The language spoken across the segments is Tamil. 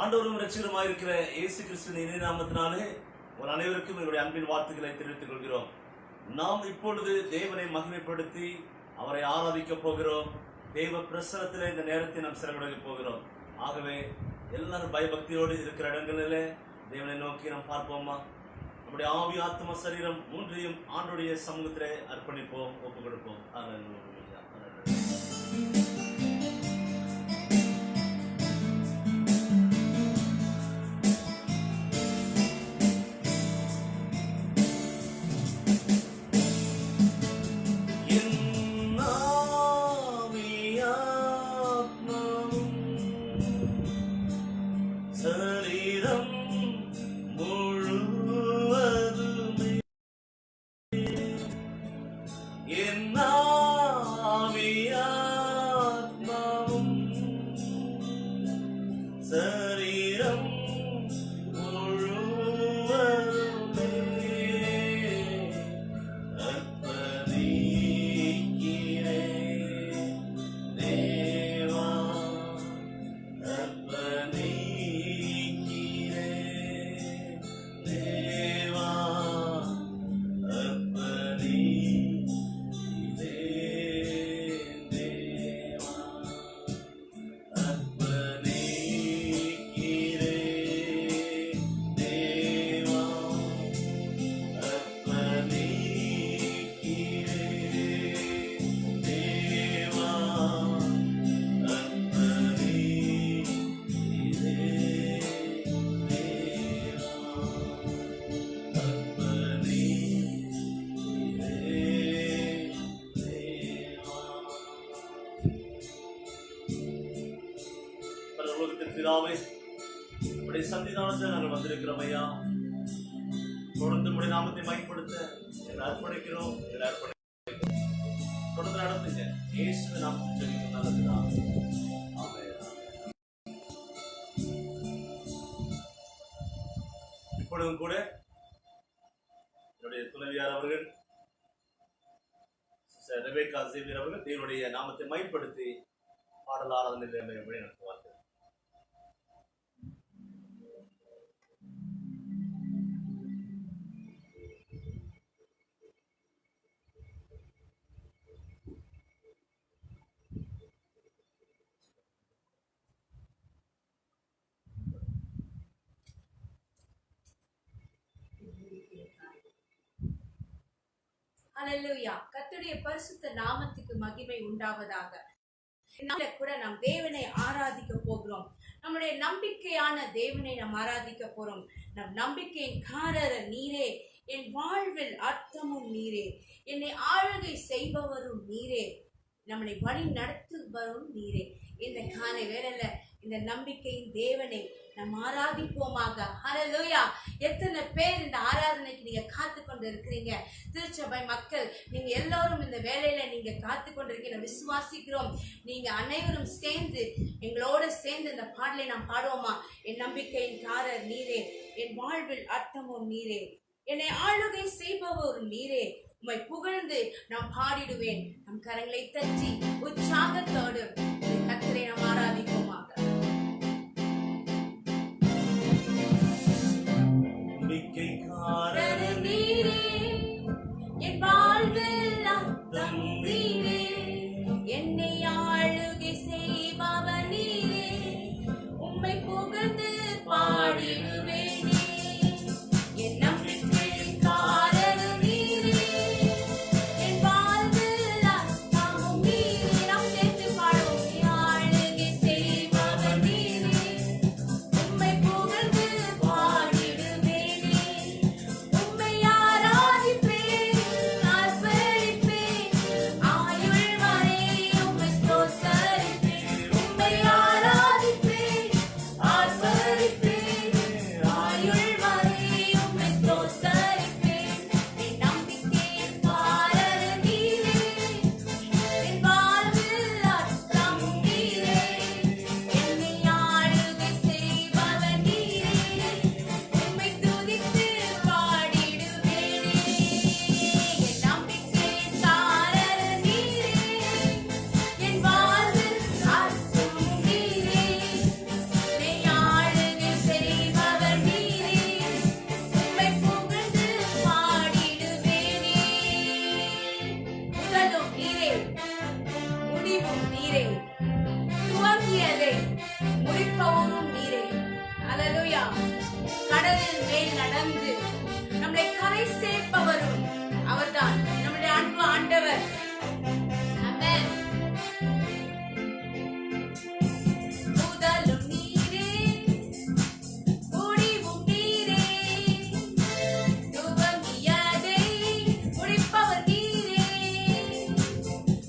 ஆண்டவரும் இரட்சகருமாய் இருக்கிற இயேசு கிறிஸ்துவின் இனிய நாமத்தினாலே உங்கள் அனைவருக்கும் என்னுடைய அன்பின் வார்த்தைகளை தெரிவித்துக் கொள்கிறோம். நாம் இப்பொழுது தேவனை மகிமைப்படுத்தி அவரை ஆராதிக்க போகிறோம். தேவ பிரசனத்திலே இந்த நேரத்தை நாம் செலவிட போகிறோம். ஆகவே எல்லாரும் பயபக்தியோடு இருக்கிற இடங்களிலே தேவனை நோக்கி நாம் பார்ப்போமா? நம்முடைய ஆவி, ஆத்ம, சரீரம் மூன்றையும் ஆண்டுடைய சமூகத்திலே அர்ப்பணிப்போம், ஒப்புக் கொடுப்போம். சன்னிதானத்தை நாங்கள் வந்திருக்கிறோம் ஐயா. தொடர்ந்து உடைய நாமத்தை மகிமைப்படுத்த அர்ப்பணிக்கிறோம். தொடர்ந்து நடத்துங்க. இயேசுவின் நாமத்தில் ஜெபிக்கிறோம் நல்ல பிதாவே. ஆமென். இப்பொழுதும் கூட என்னுடைய துணைவியார் அவர்கள், ரெபேக்கா சேவியர் அவர்கள் தேவனுடைய நாமத்தை மகிமைப்படுத்தி பாடல் ஆராதனையில் நடத்துவார்கள். ஹல்லேலூயா. கர்த்தருடைய பரிசுத்த நாமத்துக்கு மகிமை உண்டாவதாக. கூட நாம் தேவனை ஆராதிக்க போகிறோம். நம்முடைய நம்பிக்கையான தேவனை நாம் ஆராதிக்க போறோம். நம் நம்பிக்கையின் காரர் நீரே, என் வாழ்வில் அர்த்தமும் நீரே, என்னை ஆளுகை செய்பவரும் நீரே, நம்மளை வழி நடத்துபவரும் நீரே. இந்த காலை வேளையில இந்த நம்பிக்கையின் தேவனை நாம் ஆராதிப்போமாக. ஹல்லேலூயா. எத்தனை பேர் இந்த ஆராதனைக்கு நீங்க காத்து கொண்டு இருக்கிறீங்க? திருச்சபை மக்கள் நீங்க எல்லாரும் இந்த வேலையில நீங்க காத்து கொண்டிருக்கீங்க, விசுவாசிக்கிறோம். நீங்க அனைவரும் சேர்ந்து எங்களோட சேர்ந்து இந்த பாடலை நாம் பாடுவோமா? என் நம்பிக்கையின் காரர் நீரே, என் வாழ்வில் அர்த்தமும் நீரே, என்னை ஆளுகை செய்பவரும் நீரே, உம்மை புகழ்ந்து நாம் பாடிடுவேன். நம் கரங்களை தட்டி உற்சாகத்தோடு கர்த்தரை நாம் ஆராதிப்போமாக. நீரே, என் வாழ்வில் அர்த்தம் நீரே, என்னை ஆளுகை செய்பவர் நீரே, உம்மை புகழ்ந்து பாடிடுவேனே. என் நம்பிக்கையின் காரர் நீரே, என் வாழ்வில் அர்த்தமும் நீரே. நாம் சேர்த்து பாடுவோம். ஆளுகை மீட்பவரும் நீரே. அல்லேலூயா. கடலில் மேல் நடந்து நம்மளை கரை சேர்ப்பவரும் அவர்தான், நம்முடைய அன்பு ஆண்டவர். ஆமென். முதலும் நீரே, முடிவும் நீரே, துவங்கியதை முடிப்பவர் நீரே.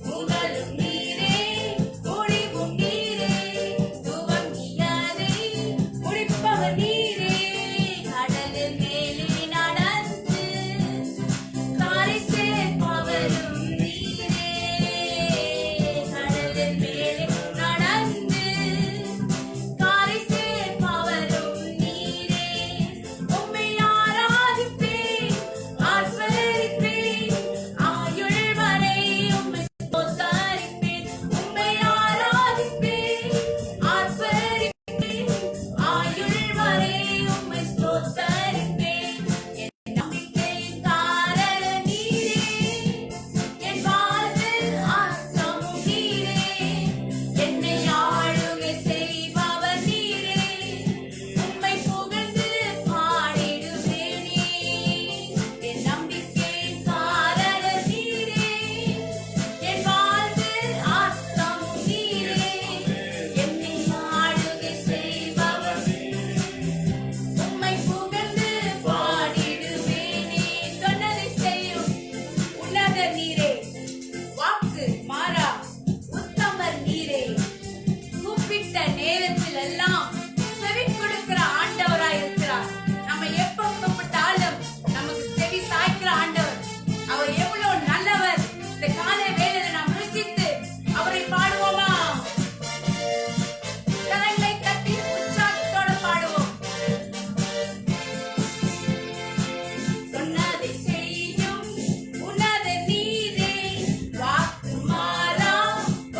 முதலும் நீரே, முடிவும் நீரே, துவங்கியதை முடிப்பவர் நீரே. கடலில் மேலே நடந்து கரை சேர்ப்பவரும் நீரே. கடலில் மேலே நடந்து கரை சேர்ப்பவரும் நீரே. உம்மை ஆராதிப்பேன், ஆர்ப்பரிப்பேன், ஆயுள் வரை உம்மை ஸ்தோத்தரிப்பேன். உம்மை ஆராதிப்பேன், ஆர்ப்பரிப்பேன், ஆயுள் வரை உம்மை ஸ்தோத்தரிப்பேன். என் நம்பிக்கையின் காரணர் நீரே, என் வாழ்வில் அர்த்தமும் நீரே. என்னை ஆளுகை செய்பவர் நீரே, உம்மை புகழ்ந்து பாடிடுவேனே. என் நம்பிக்கையின் காரணர் நீரே, என் வாழ்வில் அர்த்தமும் நீரே. என்னை ஆளுகை செய்பவர் உம்மை புகழ்ந்து பாடிடுவேனே. சொன்னதை செய்யும் உன்னத நீரே, வாக்கு மாறா உத்தமர் நீரே. கூப்பிட்ட நேரத்தில் எல்லாம் செவி கொடுக்கிற ஆண்டவராய் இருக்கிறார். நம்ம எப்ப கூப்பிட்டாலும் நமக்கு செவி சாய்க்கிற ஆண்டவர். அவர் எவ்வளவு நல்லவர். இந்த காலை வேளையில நாம் ருசித்து அவரை பாடுவோமா? கரங்களை தட்டி உற்சாகத்தோட பாடுவோம். சொன்னதை செய்யும் உன்னத நீரே, வாக்கு மாறா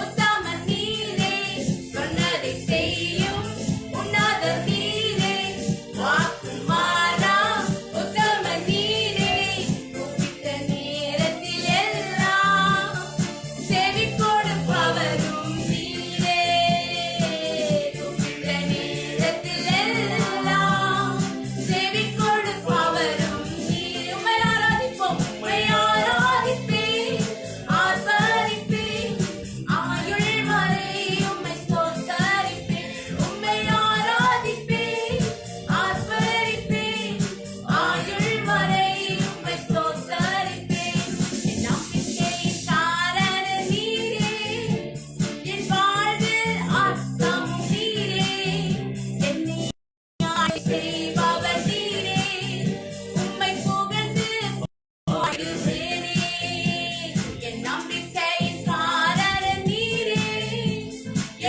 உத்தம நீரே. சொன்னதை செய்யும் உன்னத நீரே, வாக்கு மாறா உத்தம நீரே. கூப்பிட்ட நேரத்தில் எல்லாம் செவி கொடுப்பவரும் நீரே. கூப்பிட்ட நேரத்தில் எல்லாம் செவி கொடுப்பவரும் நீரே. உம்மை ஆராதிப்போம், உம்மை ஆராதிப்பேன், ஆர்ப்பரிப்பேன், ஆயுள் வரை உம்மை ஸ்தோத்தரிப்பேன். உம்மை ஆராதிப்பேன், ஆர்ப்பரிப்பேன், ஆயுள் வரை உம்மை ஸ்தோத்தரிப்பேன். என் நம்பிக்கையின் காரணர் நீரே, என் வாழ்வில் அர்த்தமும் நீரே. என்னை ஆளுகை செய்பவர் நீரே, உம்மை புகழ்ந்து பாடுவேனே. என் நம்பிக்கையின் காரணர் நீரே,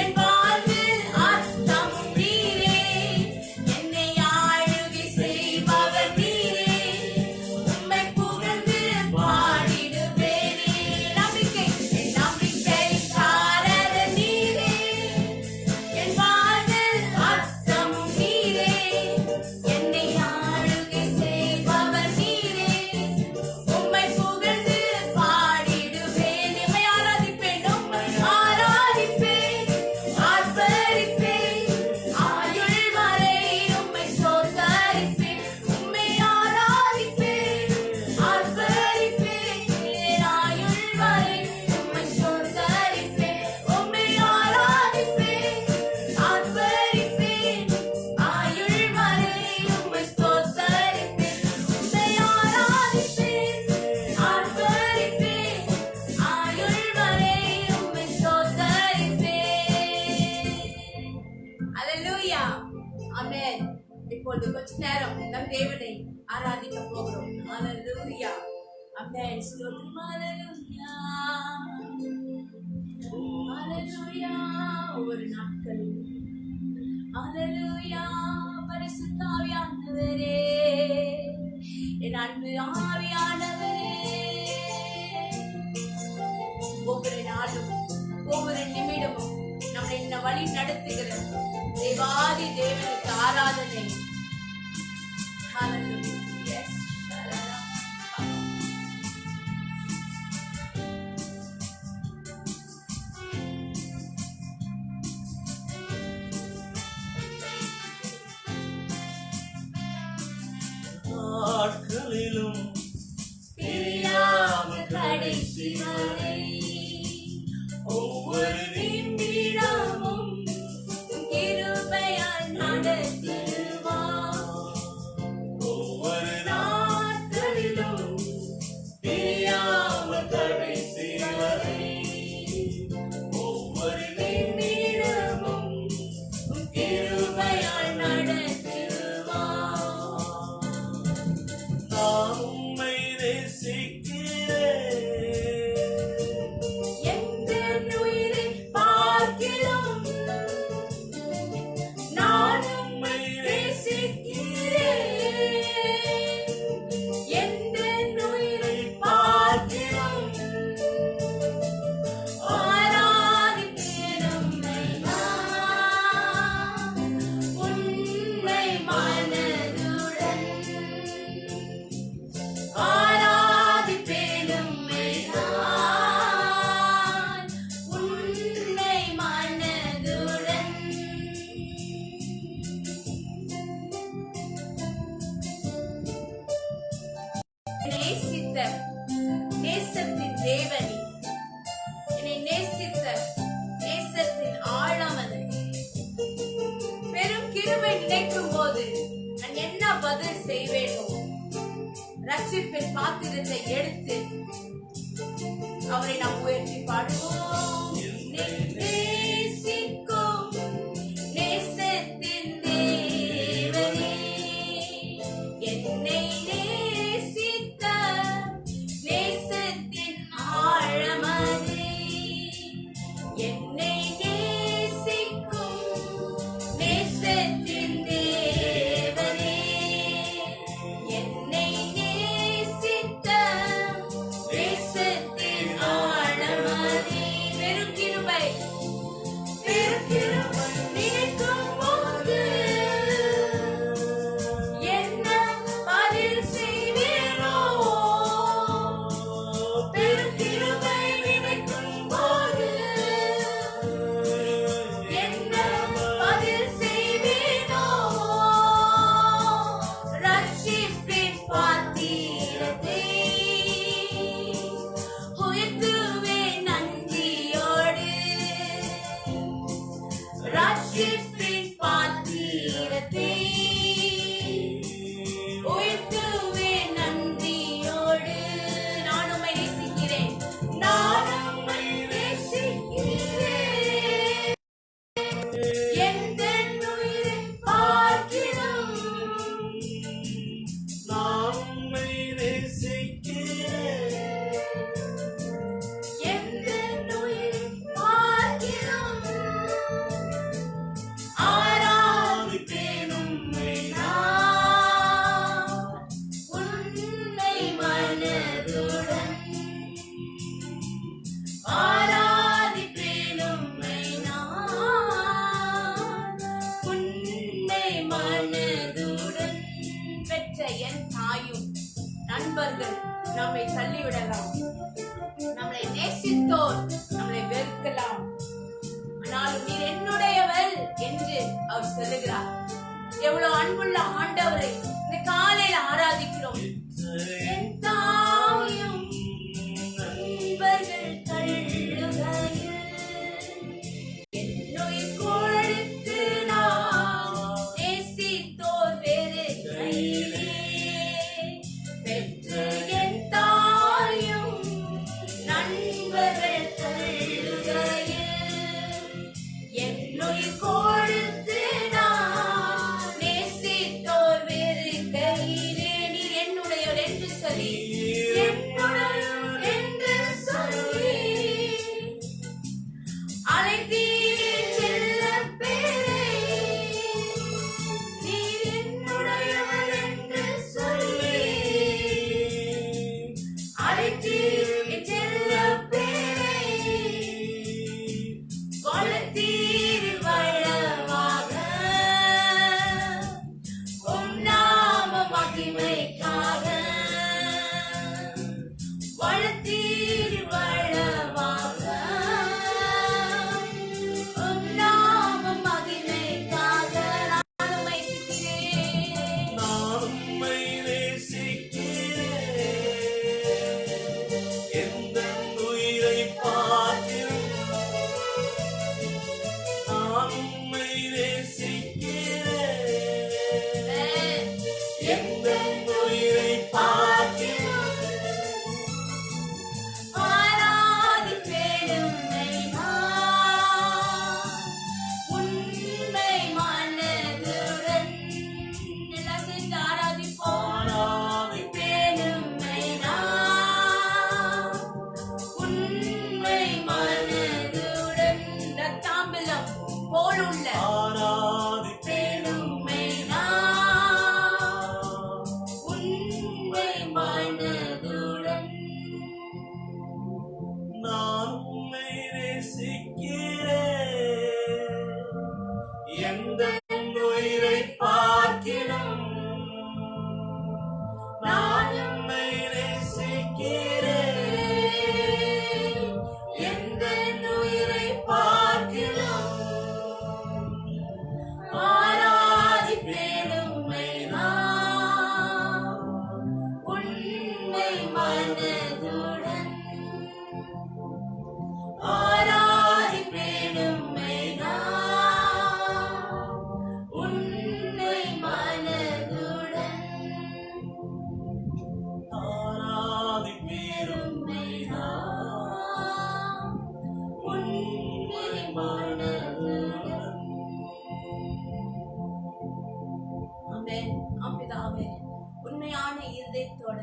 என் வாழ்வில் அர்த்தமும் நீரே. என்னை ஆளுகை செய்பவர் நீரே, உம்மை புகழ்ந்து பாடிடுவேனே. நம்பிக்கை, என் நம்பிக்கையின் காரணர் நீரே, என் வாழ்வில் அர்த்தமும் நீரே. என்னை ஆளுகை செய்பவர் நீரே, உம்மை புகழ்ந்து பாடிடுவேன். உம்மை ஆராதிப்பேன், உம்மை ஆராதிப்பேன், ஆர்ப்பரிப்பேன், ஆயுள் வரை உம்மை ஸ்தோத்தரிப்பேன். உம்மை ஆராதிப்பேன், ஆர்ப்பரிப்பேன், ஆயுள் வரை உம்மை ஸ்தோத்தரிப்பேன். உம்மை ஆராதிப்பேன், ஆர்ப்பரிப்பேன், ஆயுள் வரை உம்மை ஸ்தோத்தரிப்பேன். உம்மை ஆராதிப்பேன், ஆர்ப்பரிப்பேன், ஆயுள் வரை உம்மை ஸ்தோத்தரிப்பேன். அல்லேலூயா. ஆமென். இப்பொழுது கொஞ்ச நேரம் நம் தேவனை ஆராதிக்க போகிறோம். அல்லேலூயா. ஆமென். ஸ்தோத்திரம். அல்லேலூயா. அல்லேலூயா. ஒவ்வொரு நாட்களிலும் அல்லேலூயா. பரிசுத்த ஆவியானவரே, என் அன்பு ஆவியானவரே, ஒவ்வொரு நாளும் ஒவ்வொரு நிமிடமும் நம்மை இந்த வழி நடத்துகிற தேவாதி தேவனுக்கு ஆராதனை. Hallelujah. Yes. நாட்களிலும் பிரியாமல் கடைசி வரை ஒவ்வொரு நிமிடமும் கிருபையால் நடத்திடுவார். ஒவ்வொரு நாட்களிலும் பிரியாமல் கடைசி வரை ஒவ்வொரு நிமிடமும் கிருபையால் நடத்திடுவார். நான் உம்மை நேசிக்கிறேன். எந்தன் உயிரை பார்க்கிலும் நான் உம்மை நேசிக்கிறேன். எந்தன் உயிரை பார்க்கிலும் ஆராதிப்பேன் உம்மை நான் உண்மை மனதுடன். ஆராதிப்பேன் உம்மை நான் உண்மை மனதுடன். நேசித்த நேசத்தின் தேவனே, என்னை நேசித்த நேசத்தின் ஆழமது. பெரும் கிருபை நினைக்கும் போது நான் என்ன பதில் செய்வேனோ, ரட்சிப்பின் பாத்திரத்தை எடுத்து அவரை நாம் உயர்த்தி பாடுவோம். என்னை நேசிக்கும் நேசத்தின் தேவனே, என்னை நேசித்த நேசத்தின் ஆழமதே. என்னை நேசிக்கும் நேசத்தின் தேவனே, என்னை நேசித்த நேசத்தின் ஆழமதே. பெரும் கிருபை நினைக்கும் போது என்ன பதில் செய்வேனோ, பெரும் கிருபை நினைக்கும் போது என்ன பதில் செய்வேனோ, ரட்சிப்பின் பாத்திரத்தை உயர்த்துவேன் நன்றியோடு. ரட்சிப்பின் பாத்திரத்தை உயர்த்துவேன் நன்றியோடு. நான் உம்மை நேசிக்கிறேன், நான் உம்மை நேசிக்கிறேன். எந்தன் உயிரை பார்க்கிலும் நான் உம்மை நேசிக்கிறேன். எந்தன் உயிரை பார்க்கிலும் ஆராதிப்பேன் உம்மை நான் உண்மை மனதுடன். ஆராதிப்பேன் உம்மை நான் உண்மை மனதுடன். பெற்ற என் தாயும் நண்பர்கள் நம்மை தள்ளிவிடலாம், நம்மளை நேசித்தோர் நம்மளை வெறுக்கலாம், ஆனாலும் நீர் என்னுடையவள் என்று அவர் சொல்லுகிறார். எவ்வளவு அன்புள்ள ஆண்டவரை இந்த காலையில் ஆராதிக்கிறோம். என் தாயும் நண்பர்கள் தள்ளுகையில் என்னுயிர் கொடுத்து நான் நேசித்தோர் வெறுக்கையிலே. பெற்ற என் தாயும் நண்பர்கள் தள்ளுகையில் என்னுயிர் கொடுத்து நான் நேசித்தோர் வெறுக்கையிலே. நீர் என்னுடையவர் என்று சொல்லி எந்த உயிரை பார்க்கிலும் நான் உம்மை நேசிக்கிறேன். எந்த உயிரை பார்க்கிலும் ஆராதிப்பேன் உம்மை நான் உண்மை மனதுடன். ஆராதிப்பேன் உம்மை நான் உண்மை மனதுடன். ஆராதிப்பேன் உம்மை நான் உண்மை மனதுடன். ஆமென். பிதாவே, உண்மையான இருதயத்தோட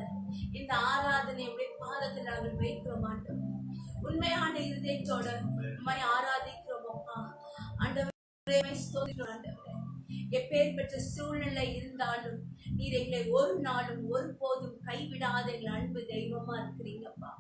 இந்த ஆராதனை உடைய பாதத்தில் நாங்கள் வைக்கிறோம் ஆண்டவரே. உண்மையான இருதயத்தோட உம்மை ஆராதிக்கிறோம் அப்பா. ஆண்டவரே, உம்மை ஸ்தோத்திரிக்கிறோம் ஆண்டவரே. எப்பேற்பட்ட சூழ்நிலை இருந்தாலும் நீர் எங்களை ஒரு நாளும் ஒருபோதும் கைவிடாத எங்கள் அன்பு தெய்வமா இருக்கிறீங்கப்பா.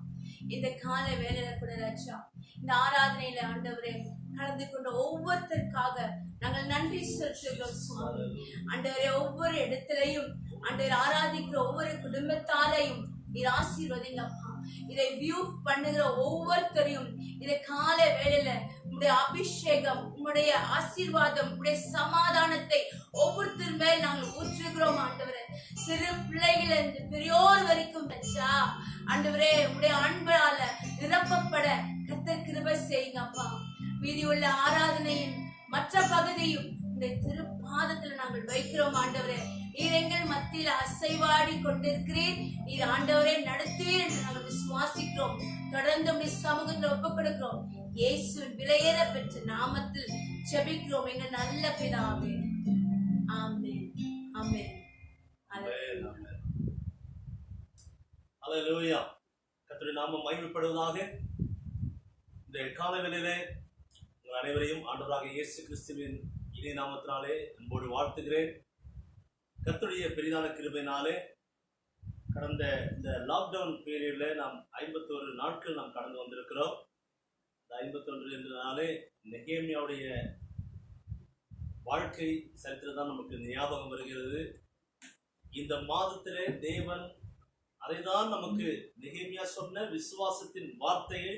இந்த கால வேலையில கூட ராஜா, இந்த ஆராதனையில ஆண்டவரே கலந்து கொண்ட ஒவ்வொருத்தருக்காக நாங்கள் நன்றி செலுத்துகிறோம் சுவாமி. ஆண்டவரே, ஒவ்வொரு இடத்திலையும் ஆண்டவர் ஆராதிக்கிற ஒவ்வொரு குடும்பத்தாரையும் நீர் ஆசீர்வதிங்கப்பா. இதை வியூ பண்ணுகிற ஒவ்வொருத்தரையும் இந்த கால வேளையில உங்களுடைய அபிஷேகம், உங்களுடைய ஆசீர்வாதம், உங்களுடைய சமாதானத்தை ஒவ்வொருத்தர் மேல் நாங்கள் ஊற்றுகிறோம் ஆண்டவரே. சிறு பிள்ளைகள் இருந்து பெரியோர் வரைக்கும் ஆண்டவரே உங்களுடைய அன்பால நிரப்பப்பட கர்த்தர் கிருபை செய்யுங்கப்பா. மீதி உள்ள ஆராதனையின் மற்ற பகுதியும் உங்களுடைய திருப்பாதத்துல நாங்கள் வைக்கிறோம் ஆண்டவரே. நீர் எங்கள் மத்தியில் அசைவாடி கொண்டிருக்கிறீர். நீர் ஆண்டவரே நடத்துவீர் என்று நாங்கள் விசுவாசிக்கிறோம். தொடர்ந்து உம்முடைய சமூகத்தில் ஒப்புக் கொடுக்கிறோம். இயேசுவின் விலையேற பெற்ற நாமத்தில் ஜெபிக்கிறோம் எங்கள் நல்ல பிதாவே. ஆமென். ஆமென். அல்லேலூயா. கர்த்தருடைய நாமம் மகிமைப்படுவதாக. இந்த காலவெளியிலே உங்கள் அனைவரையும் ஆண்டவராக இயேசு கிறிஸ்துவின் இனிய நாமத்தினாலே அன்போடு வாழ்த்துகிறேன். கர்த்தருடைய பெரிதான கிருபையினாலே கடந்த இந்த லாக்டவுன் பீரியட்ல நாம் 51 நாட்கள் நாம் கடந்து வந்திருக்கிறோம். இந்த 51 என்றனாலே நெகேமியாவுடைய வாழ்க்கை சரித்திரம் தான் நமக்கு ஞாபகம் வருகிறது. இந்த மாதத்திலே தேவன் அதைதான் நமக்கு நெகேமியா சொன்ன விசுவாசத்தின் வார்த்தையை,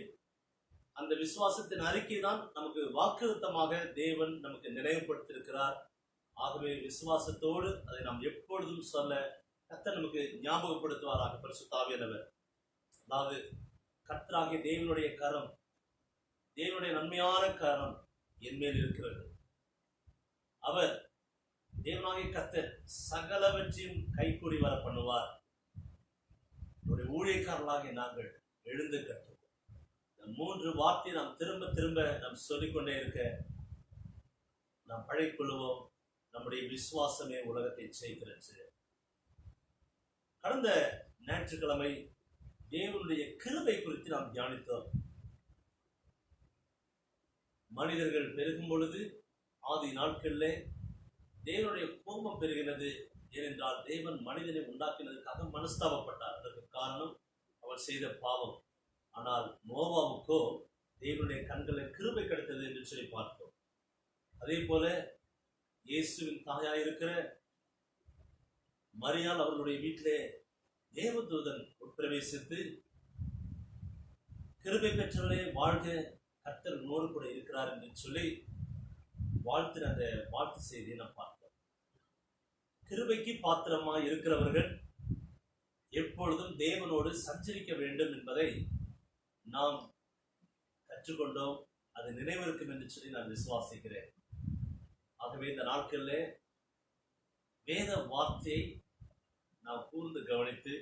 அந்த விசுவாசத்தின் அறிக்கை தான் நமக்கு வாக்குறுத்தமாக தேவன் நமக்கு நினைவுபடுத்தியிருக்கிறார். ஆகவே விசுவாசத்தோடு அதை நாம் எப்பொழுதும் சொல்ல கர்த்தர் நமக்கு ஞாபகப்படுத்துவாராக. பரிசுத்த ஆவியானவர், அதாவது கர்த்தராகிய தேவனுடைய கரம், தேவனுடைய நன்மையான கரம் என் மேல் இருக்கிறது. அவர் தேவனாகிய கர்த்தர் சகலவற்றையும் கைகூடி வர பண்ணுவார். நம்முடைய ஊழியக்காரர்களாகிய நாங்கள் எழுந்து கட்டுவோம். இந்த 3 வார்த்தையை நாம் திரும்ப திரும்ப நாம் சொல்லிக்கொண்டே இருக்க நாம் பழைக்கொள்வோம். நம்முடைய விசுவாசமே உலகத்தை ஜெயிக்கிறது. கடந்த ஞாயிற்றுக்கிழமை தேவனுடைய கிருபை குறித்து நாம் தியானித்தோம். மனிதர்கள் பெருகும் பொழுது ஆதி நாட்களிலே தேவனுடைய கோபம் பெருகினது. ஏனென்றால் தேவன் மனிதனை உண்டாக்கினதுக்காக மனஸ்தாபப்பட்டார். அதற்கு காரணம் அவர் செய்த பாவம். ஆனால் நோவாவுக்கோ தேவனுடைய கண்களில் கிருபை கிடைத்தது என்று சொல்லி பார்த்தோம். அதே போல இயேசுவின் தாயாய் இருக்கிற மரியாள் அவர்களுடைய வீட்டிலே தேவதூதன் உட்பிரவேசித்து கிருபை பெற்றவர்களே வாழ்க, கர்த்தர் உன்னோடு கூட இருக்கிறார் என்று சொல்லி வாழ்த்து அந்த வாழ்த்து செய்தியை நாம் பார்த்தோம். கிருபைக்கு பாத்திரமாய் இருக்கிறவர்கள் எப்பொழுதும் தேவனோடு சஞ்சரிக்க வேண்டும் என்பதை நாம் கற்றுக்கொண்டோம். அது நினைவிருக்கும் என்று சொல்லி நான் விசுவாசிக்கிறேன். ஆகவே இந்த நாட்களில் வேத வார்த்தையை நாம் கூர்ந்து கவனித்து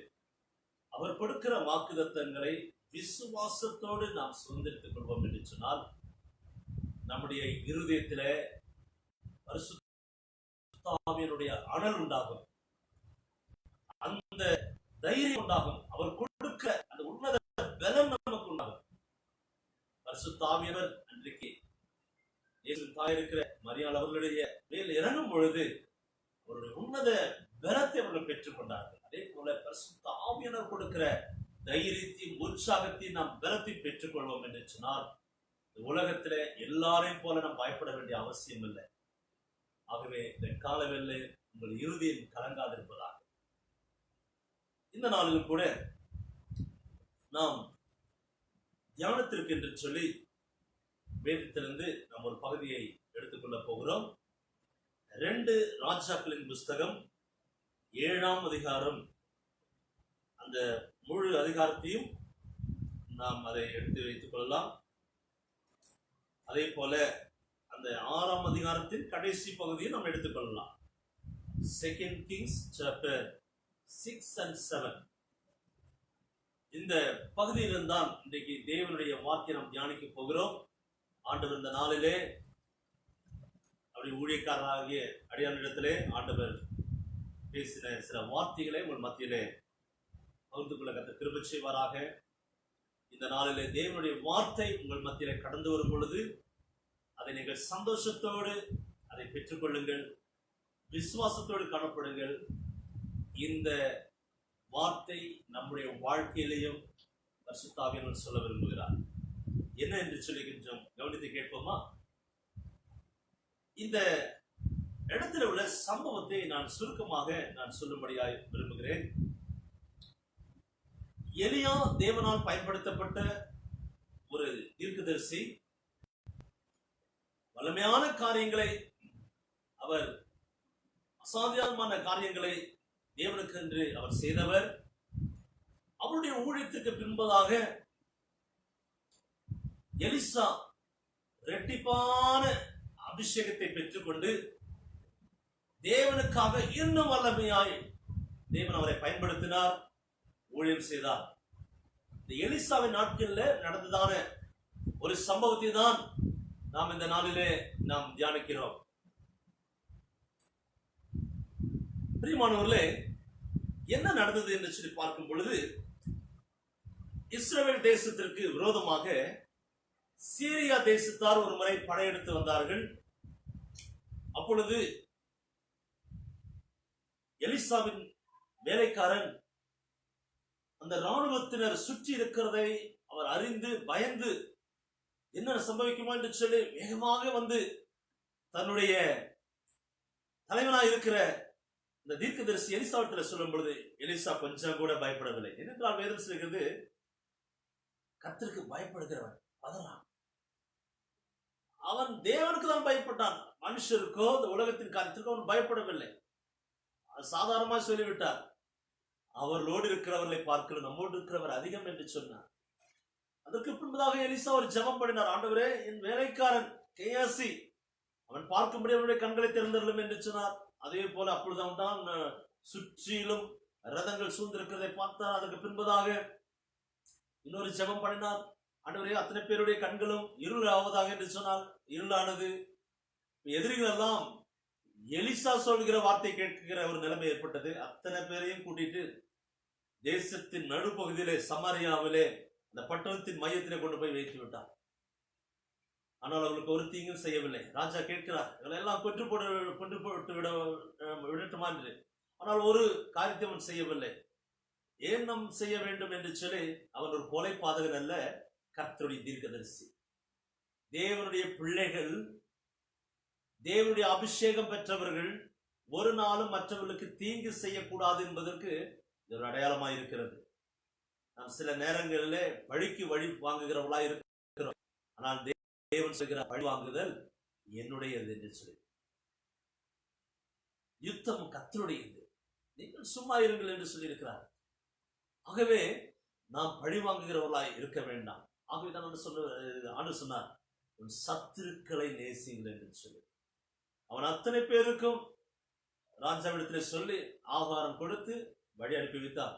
அவர் கொடுக்கிற வாக்குத்தத்தங்களை விசுவாசத்தோடு நாம் சுதந்திரித்துக் கொள்வோம் என்று சொன்னால் நம்முடைய இருதயத்திலே பரிசுத்த ஆவியினுடைய அனல் உண்டாகும், அந்த தைரியம் உண்டாகும், அவர் கொடுக்க அந்த உன்னத பலம் நமக்கு உண்டாகும். பரிசுத்த ஆவியானவர் அன்றைக்கு இயேசு தாய் இருக்கிற மரியாள் அவர்களுடைய மேல் இறங்கும் பொழுது அவருடைய உன்னத பலத்தை அவர்கள் பெற்றுக் கொண்டார்கள். அதே போல பரிசுத்த ஆவியானவர் கொடுக்கிற தைரியத்தையும் உற்சாகத்தையும் நாம் பலத்தை பெற்றுக் கொள்வோம் என்று சொன்னால் இந்த உலகத்துல எல்லாரையும் போல நாம் பயப்பட வேண்டிய அவசியம் இல்லை. ஆகவே இந்த காலவெல்ல உங்கள் இறுதியில் கலங்காதிருப்பதாக. இந்த நாளிலும் கூட நாம் தியானத்திற்கு என்று சொல்லி வேதத்திலிருந்து நாம் ஒரு பகுதியை எடுத்துக்கொள்ள போகிறோம். 2 ராஜாக்களின் புஸ்தகம் 7ஆம் அதிகாரம். அந்த முழு அதிகாரத்தையும் நாம் அதை எடுத்து வைத்துக் கொள்ளலாம். அதே போல அந்த 6ஆம் அதிகாரத்தின் கடைசி பகுதியை நாம் எடுத்துக்கொள்ளலாம். 2 Kings chapter 6 and 7. இந்த பகுதியில்தான் இன்றைக்கு தேவனுடைய வார்த்தையை நாம் தியானிக்க போகிறோம். ஆண்டவர் இந்த நாளிலே அவருடைய ஊழியக்காரராகிய அடியானிடத்திலே ஆண்டவர் பேசின சில வார்த்தைகளை உங்கள் மத்தியிலே பகிர்ந்து கொள்ள கர்த்தர் கிருபை செய்வாராக. இந்த நாளிலே தேவனுடைய வார்த்தை உங்கள் மத்தியிலே கடந்து வரும் பொழுது அதை நீங்கள் சந்தோஷத்தோடு அதை பெற்றுக்கொள்ளுங்கள், விசுவாசத்தோடு காணப்படுங்கள். இந்த வார்த்தை நம்முடைய வாழ்க்கையிலையும் பரிசுத்த ஆவியானவர் சொல்ல விரும்புகிறார். என்ன என்று சொல்லி கொஞ்சம் கவனித்து கேட்போமா? இந்த இடத்துல உள்ள சம்பவத்தை நான் சுருக்கமாக சொல்லும்படியாய் விரும்புகிறேன். எலியா தேவனால் பயன்படுத்தப்பட்ட ஒரு தீர்க்கதரிசி. வல்லமையான காரியங்களை, அவர் அசாத்தியமான காரியங்களை தேவனுக்கு என்று அவர் செய்தவர். அவருடைய ஊழியத்துக்கு பின்பதாக எலிசா இரட்டிப்பான அபிஷேகத்தை பெற்றுக்கொண்டு தேவனுக்காக இன்னும் வல்லமையாய் தேவன் அவரை பயன்படுத்தினார், ஊழியம் செய்தார். இந்த எலிசாவின் நாட்களில் நடந்ததான ஒரு சம்பவத்தை தான் நாம் இந்த நாளிலே நாம் தியானிக்கிறோம். பிரியமானவர்களே, என்ன நடந்தது என்று சொல்லி பார்க்கும் பொழுது, இஸ்ரவேல் தேசத்திற்கு விரோதமாக சீரியா தேசத்தார் ஒரு முறை படையெடுத்து வந்தார்கள். அப்பொழுது எலிசாவின் வேலைக்காரன் அந்த இராணுவத்தினர் சுற்றி இருக்கிறதை அவர் அறிந்து பயந்து என்ன சம்பவிக்குமோ என்று சொல்லி வேகமாக வந்து தன்னுடைய தலைவனாய் இருக்கிற இந்த தீர்க்கதரிசி எலிசாவிடத்தில் சொல்லும் பொழுது எலிசா கொஞ்சம் கூட பயப்படவில்லை. ஏனென்றால் வேதம் சொல்கிறது, கர்த்தருக்கு பயப்படுகிறவன் பதறான். அவன் தேவனுக்கு தான் பயப்பட்டான், மனுஷருக்கோ இந்த உலகத்தின் காரியத்திற்கோ அவன் பயப்படவில்லை. சாதாரணமாக சொல்லிவிட்டார், அவர்களோடு இருக்கிறவர்களை பார்க்க நம்மோடு இருக்கிறவர் அதிகம் என்று சொன்னார். அதற்கு பின்பதாக எலிசா ஒரு ஜெபம் பண்ணினார். ஆண்டவரே, என் வேலைக்காரன் கேயாசி அவன் பார்க்கும்படி அவனுடைய கண்களை திறந்தருளும் என்று சொன்னார். அதே போல அப்பொழுதுதான் தான் சுற்றிலும் ரதங்கள் சூழ்ந்திருக்கிறதை பார்த்தார். அதற்கு பின்பதாக இன்னொரு ஜெபம் பண்ணினார். ஆண்டவரே, அத்தனை பேருடைய கண்களும் இருள் ஆவதாக என்று சொன்னார். இருளானது. எதிரிகள் எல்லாம் எலிசா சொல்கிற வார்த்தை கேட்கிற ஒரு நிலைமை ஏற்பட்டது. அத்தனை பேரையும் கூட்டிட்டு தேசத்தின் நடுப்பகுதியிலே சமாரியாவிலே அந்த பட்டணத்தின் மையத்திலே கொண்டு போய் வைத்து விட்டார். ஆனால் அவர்களுக்கு ஒரு தீங்கும் செய்யவில்லை. ராஜா கேட்கிறார், இவளெல்லாம் கொன்று போட்டு விடட்டுமா என்று. ஆனால் ஒரு காரியத்தை அவன் செய்யவில்லை. ஏன் நாம் செய்ய வேண்டும் என்று சொல்லி, அவன் ஒரு கொலை பாதகன் அல்ல, கர்த்தருடைய தீர்க்கதரிசி. தேவனுடைய பிள்ளைகள், தேவனுடைய அபிஷேகம் பெற்றவர்கள் ஒரு நாளும் மற்றவர்களுக்கு தீங்கு செய்யக்கூடாது என்பதற்கு இது ஒரு அடையாளமாக இருக்கிறது. நாம் சில நேரங்களிலே வழிக்கு வழி வாங்குகிறவர்களா இருக்கிறோம். ஆனால் தேவன் சொல்கிற பழி வாங்குதல் என்னுடையது என்று சொல்லி, யுத்தம் கர்த்தருடையது, நீங்கள் சும்மா இருங்கள் என்று சொல்லி இருக்கிறார். ஆகவே நாம் பழி வாங்குகிறவர்களாய் இருக்க வேண்டாம். ஆகவே தான் ஆண்டு சொன்னார், உன் சத்துருக்களை நேசிங்கள் என்று சொல்லி. அவன் அத்தனை பேருக்கும் ராஜாவிடத்தில் சொல்லி ஆகாரம் கொடுத்து வழி அனுப்பி வைத்தார்.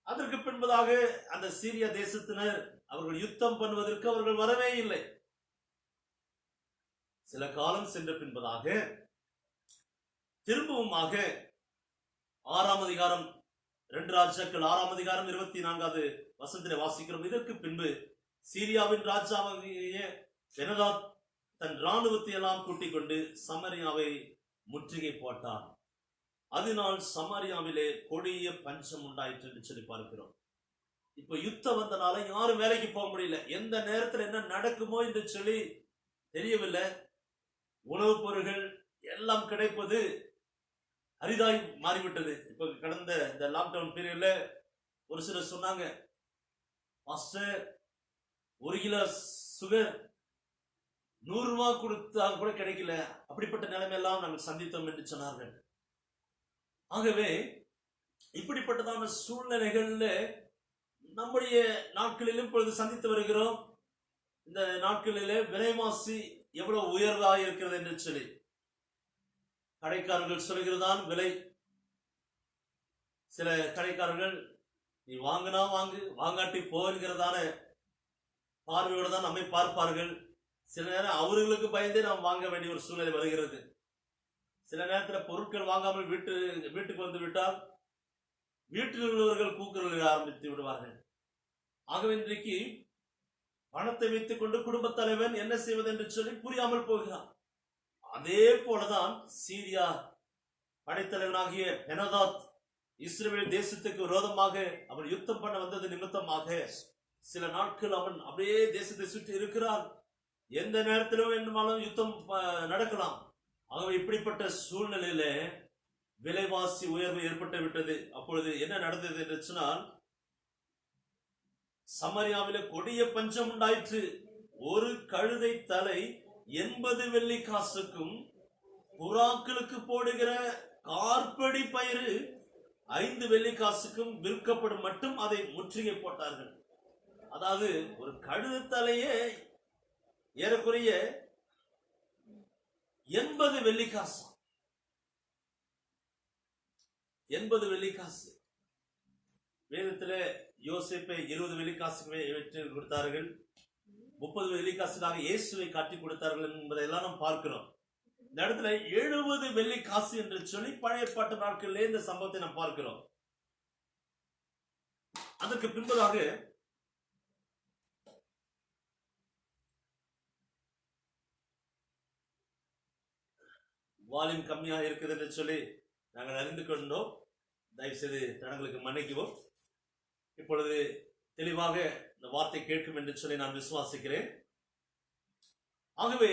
அதற்கு பின்பதாக அந்த சீரியா தேசத்தினர் அவர்கள் யுத்தம் பண்ணுவதற்கு அவர்கள் வரவே இல்லை. சில காலம் சென்ற பின்பதாக திரும்பவுமாக 6ஆம் அதிகாரம் 2 ராஜாக்கள் 6ஆம் அதிகாரம் 24வது வசனத்திலே வாசிக்கிறோம். இதற்கு பின்பு சீரியாவின் ராஜாவாகிய பெனதாத் தன் இராணுவத்தை எல்லாம் கூட்டிக் கொண்டு சமாரியாவை முற்றுகை போட்டார். அதனால் சமாரியாவிலே கொடிய பஞ்சம் உண்டாயிற்று என்று சொல்லி பார்க்கிறோம். இப்ப யுத்தம் வந்தனால யாரும் வேலைக்கு போக முடியல. எந்த நேரத்தில் என்ன நடக்குமோ என்று சொல்லி தெரியவில்லை. உணவுப் பொருட்கள் எல்லா கிடைப்பது அரிதாய் மாறிவிட்டது. இப்ப கடந்த இந்த லாக்டவுன் பீரியட்ல ஒரு சிலர் சொன்னாங்க, மாஸ்டர் 1 கிலோ சுகர் 100 ரூபாய் கொடுத்தா கூட கிடைக்கல, அப்படிப்பட்ட நிலைமையெல்லாம் நாங்கள் சந்தித்தோம் என்று சொன்னார்கள். ஆகவே இப்படிப்பட்டதான சூழ்நிலைகள்ல நம்முடைய நாட்களிலும் இப்பொழுது சந்தித்து வருகிறோம். இந்த நாட்களிலே விலைவாசி எவ்வளவு உயர்வாக இருக்கிறது என்று சொல்லி கடைக்காரர்கள் சொல்கிறதான் விலை. சில கடைக்காரர்கள் நீ வாங்கினா வாங்கு, வாங்காட்டி போகிறதான பார்வையோடு தான் நம்மை பார்ப்பார்கள். சில நேரம் அவர்களுக்கு பயந்தே நாம் வாங்க வேண்டிய ஒரு சூழ்நிலை வருகிறது. சில நேரத்தில் பொருட்கள் வாங்காமல் வீட்டுக்கு வந்து விட்டால் வீட்டில் உள்ளவர்கள் கூக்குரல் ஆரம்பித்து விடுவார்கள். ஆகவே இன்றைக்கு பணத்தை வைத்துக் கொண்டு குடும்பத் தலைவன் என்ன செய்வது என்று சொல்லி புரியாமல் போகிறான். அதே போலதான் சீரியா படைத்தலைவனாகிய பெனதாத் இஸ்ரவேல் தேசத்துக்கு விரோதமாக அவன் யுத்தம் பண்ண வந்தது நிமித்தமாக சில நாட்கள் அவன் அப்படியே தேசத்தை சுற்றி இருக்கிறான். எந்த நேரத்திலும் வேண்டுமானாலும் யுத்தம் நடக்கலாம். ஆகவே இப்படிப்பட்ட சூழ்நிலையில விலைவாசி உயர்வு ஏற்பட்டு விட்டது. அப்பொழுது என்ன நடந்தது என்று சொன்னால், சமரியாவில கொடிய பஞ்சம் உண்டாயிற்று. ஒரு கழுதை தலை 80 வெள்ளி காசுக்கும் புறாக்களுக்கு போடுகிற கார்படி பயிறு 5 வெள்ளி காசுக்கும் விற்கப்படும் மட்டும் அதை முற்றுகை போட்டார்கள். அதாவது ஒரு கழுதை தலையே ஏறக்குறைய 80 வெள்ளி காசு. 80 வெள்ளி காசு. வேதத்தில் யோசேப்பை 20 வெள்ளி காசுக்கு வெற்றி கொடுத்தார்கள். 30 வெள்ளி காசுக்காக இயேசுவை காட்டி கொடுத்தார்கள் என்பதையெல்லாம் நாம் பார்க்கிறோம். இந்த இடத்துல 70 வெள்ளி காசு என்று சொல்லி பழைய பாட்டு நாட்களிலே இந்த சம்பவத்தை நாம் பார்க்கிறோம். அதற்கு பின்பதாக வால்யூம் கம்மியாக இருக்குது என்று சொல்லி நாங்கள் அறிந்து கொண்டோம். தயவு செய்து தடங்களுக்கு மன்னிக்குவோம். இப்பொழுது தெளிவாக இந்த வார்த்தை கேட்கும் என்று சொல்லி நான் விசுவாசிக்கிறேன். ஆகவே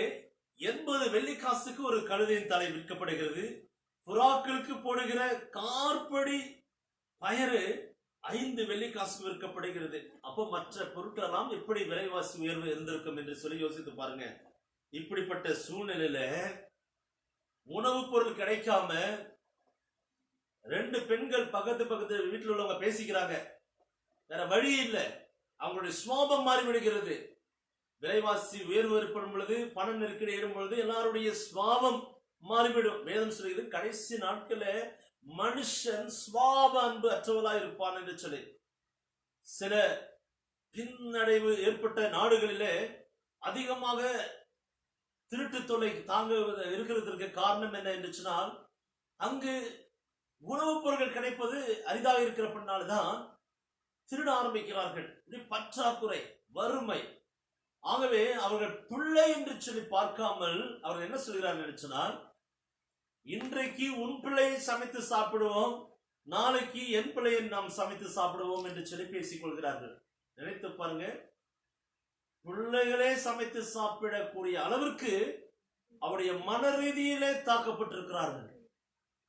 80 வெள்ளி காசுக்கு ஒரு கழுதையின் தலை விற்கப்படுகிறது. புறாக்களுக்கு போடுகிற கார்படி பயறு 5 வெள்ளி காசுக்கு விற்கப்படுகிறது. அப்போ மற்ற பொருட்கள் எல்லாம் எப்படி விலைவாசி உயர்வு இருந்திருக்கும் என்று சொல்லி யோசித்து பாருங்க. இப்படிப்பட்ட சூழ்நிலையில உணவுப் பொருள் கிடைக்காம 2 பெண்கள் பக்கத்து வீட்டில் உள்ளவங்க பேசிக்கிறாங்க. வேற வழி இல்லை, அவங்களுடைய சுவாபம் மாறிவிடுகிறது. விலைவாசி உயர்வு ஏற்படும் பொழுது, பண நெருக்கடி ஏறும் பொழுது எல்லாருடைய சுவாபம் மாறிவிடும். வேதம் சொல்கிறது, கடைசி நாட்கள மனுஷன் சுவாப அன்பு அற்றவளாய் இருப்பான் என்று சொல்லி. சில பின்னடைவு ஏற்பட்ட நாடுகளிலே அதிகமாக திருட்டு தொல்லை தாங்க இருக்கிறதற்கு காரணம் என்ன என்று சொன்னால், அங்கு உணவுப் பொருட்கள் கிடைப்பது அரிதாக இருக்கிறப்பனால்தான் திருட ஆரம்பிக்கிறார்கள். இது பற்றாக்குறை, வறுமை. ஆகவே அவர்கள் பிள்ளை என்று சொல்லி பார்க்காமல் அவர்கள் என்ன சொல்கிறார்கள் என்று சொன்னால், இன்றைக்கு உன் பிள்ளையை சமைத்து சாப்பிடுவோம், நாளைக்கு என் பிள்ளையை நாம் சமைத்து சாப்பிடுவோம் என்று சொல்லி பேசிக் கொள்கிறார்கள். நினைத்து பாருங்க, பிள்ளைகளே சமைத்து சாப்பிடக்கூடிய அளவிற்கு அவருடைய மன ரீதியிலே தாக்கப்பட்டிருக்கிறார்கள்.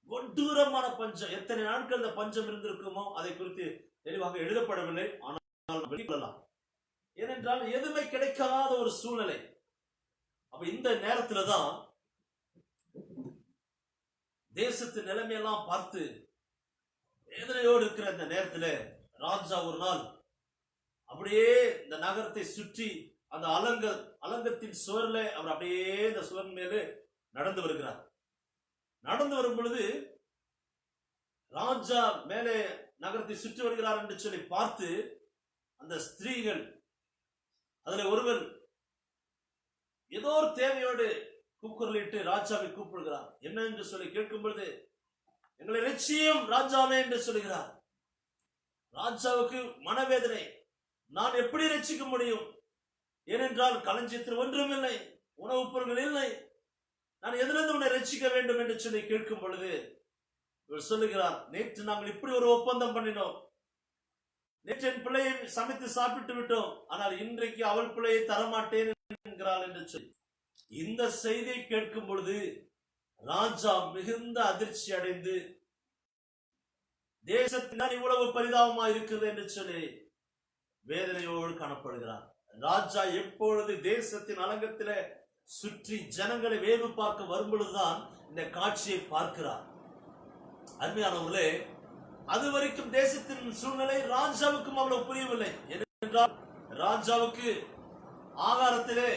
கொடூரமான பஞ்சம். எத்தனை நாட்கள் அந்த பஞ்சம் இருந்திருக்குமோ அதை குறித்து தெளிவாக எழுதப்படவில்லை. ஆனால் ஏனென்றால் எதுவுமே கிடைக்காத ஒரு சூழ்நிலை. அப்ப இந்த நேரத்துல தான் தேசத்து நிலைமையெல்லாம் பார்த்து வேதனையோடு இருக்கிற இந்த நேரத்துல ராஜா ஒரு நாள் அப்படியே இந்த நகரத்தை சுற்றி அந்த அலங்கத்தின் சுவர்ல அவர் அப்படியே இந்த சுவர் மேலே நடந்து வருகிறார். நடந்து வரும் பொழுது ராஜா மேலே நகரத்தை சுற்றி வருகிறார் என்று சொல்லி பார்த்து அந்த ஸ்திரீகள், அதுல ஒருவர் ஏதோ ஒரு தேவையோடு கூக்குரலிட்டு ராஜாவை கூப்பிடுகிறார். என்ன என்று சொல்லி கேட்கும் பொழுது, எங்களை ரட்சியும் ராஜாவே என்று சொல்கிறார். ராஜாவுக்கு மனவேதனை. நான் எப்படி ரட்சிக்க முடியும்? ஏனென்றால் களஞ்சியத்தில் ஒன்றும் இல்லை, உணவுப் பொருட்கள் இல்லை, நான் எதிலிருந்து உன்னை ரட்சிக்க வேண்டும் என்று சொல்லி கேட்கும் பொழுது இவர் சொல்லுகிறார், நேற்று நாங்கள் இப்படி ஒரு ஒப்பந்தம் பண்ணினோம், நேற்று என் பிள்ளையை சமைத்து சாப்பிட்டு விட்டோம், ஆனால் இன்றைக்கு அவள் பிள்ளையை தரமாட்டேன் என்கிறாள் என்று சொல்லி. இந்த செய்தியை கேட்கும் பொழுது ராஜா மிகுந்த அதிர்ச்சி அடைந்து தேசத்தினால் இவ்வளவு பரிதாபமா இருக்குது என்று சொல்லி வேதனையோடு காணப்படுகிறார். ராஜா எப்பொழுது தேசத்தின் அலங்கத்திலே சுற்றி ஜனங்களை வேவு பார்க்க வரும் பொழுதுதான் இந்த காட்சியை பார்க்கிறார். அருமையானவர்களே, அது வரைக்கும் தேசத்தின் சூழ்நிலை ராஜாவுக்கும் அவ்வளவு புரியவில்லை. ஏனென்றால் ராஜாவுக்கு ஆகாரத்திலே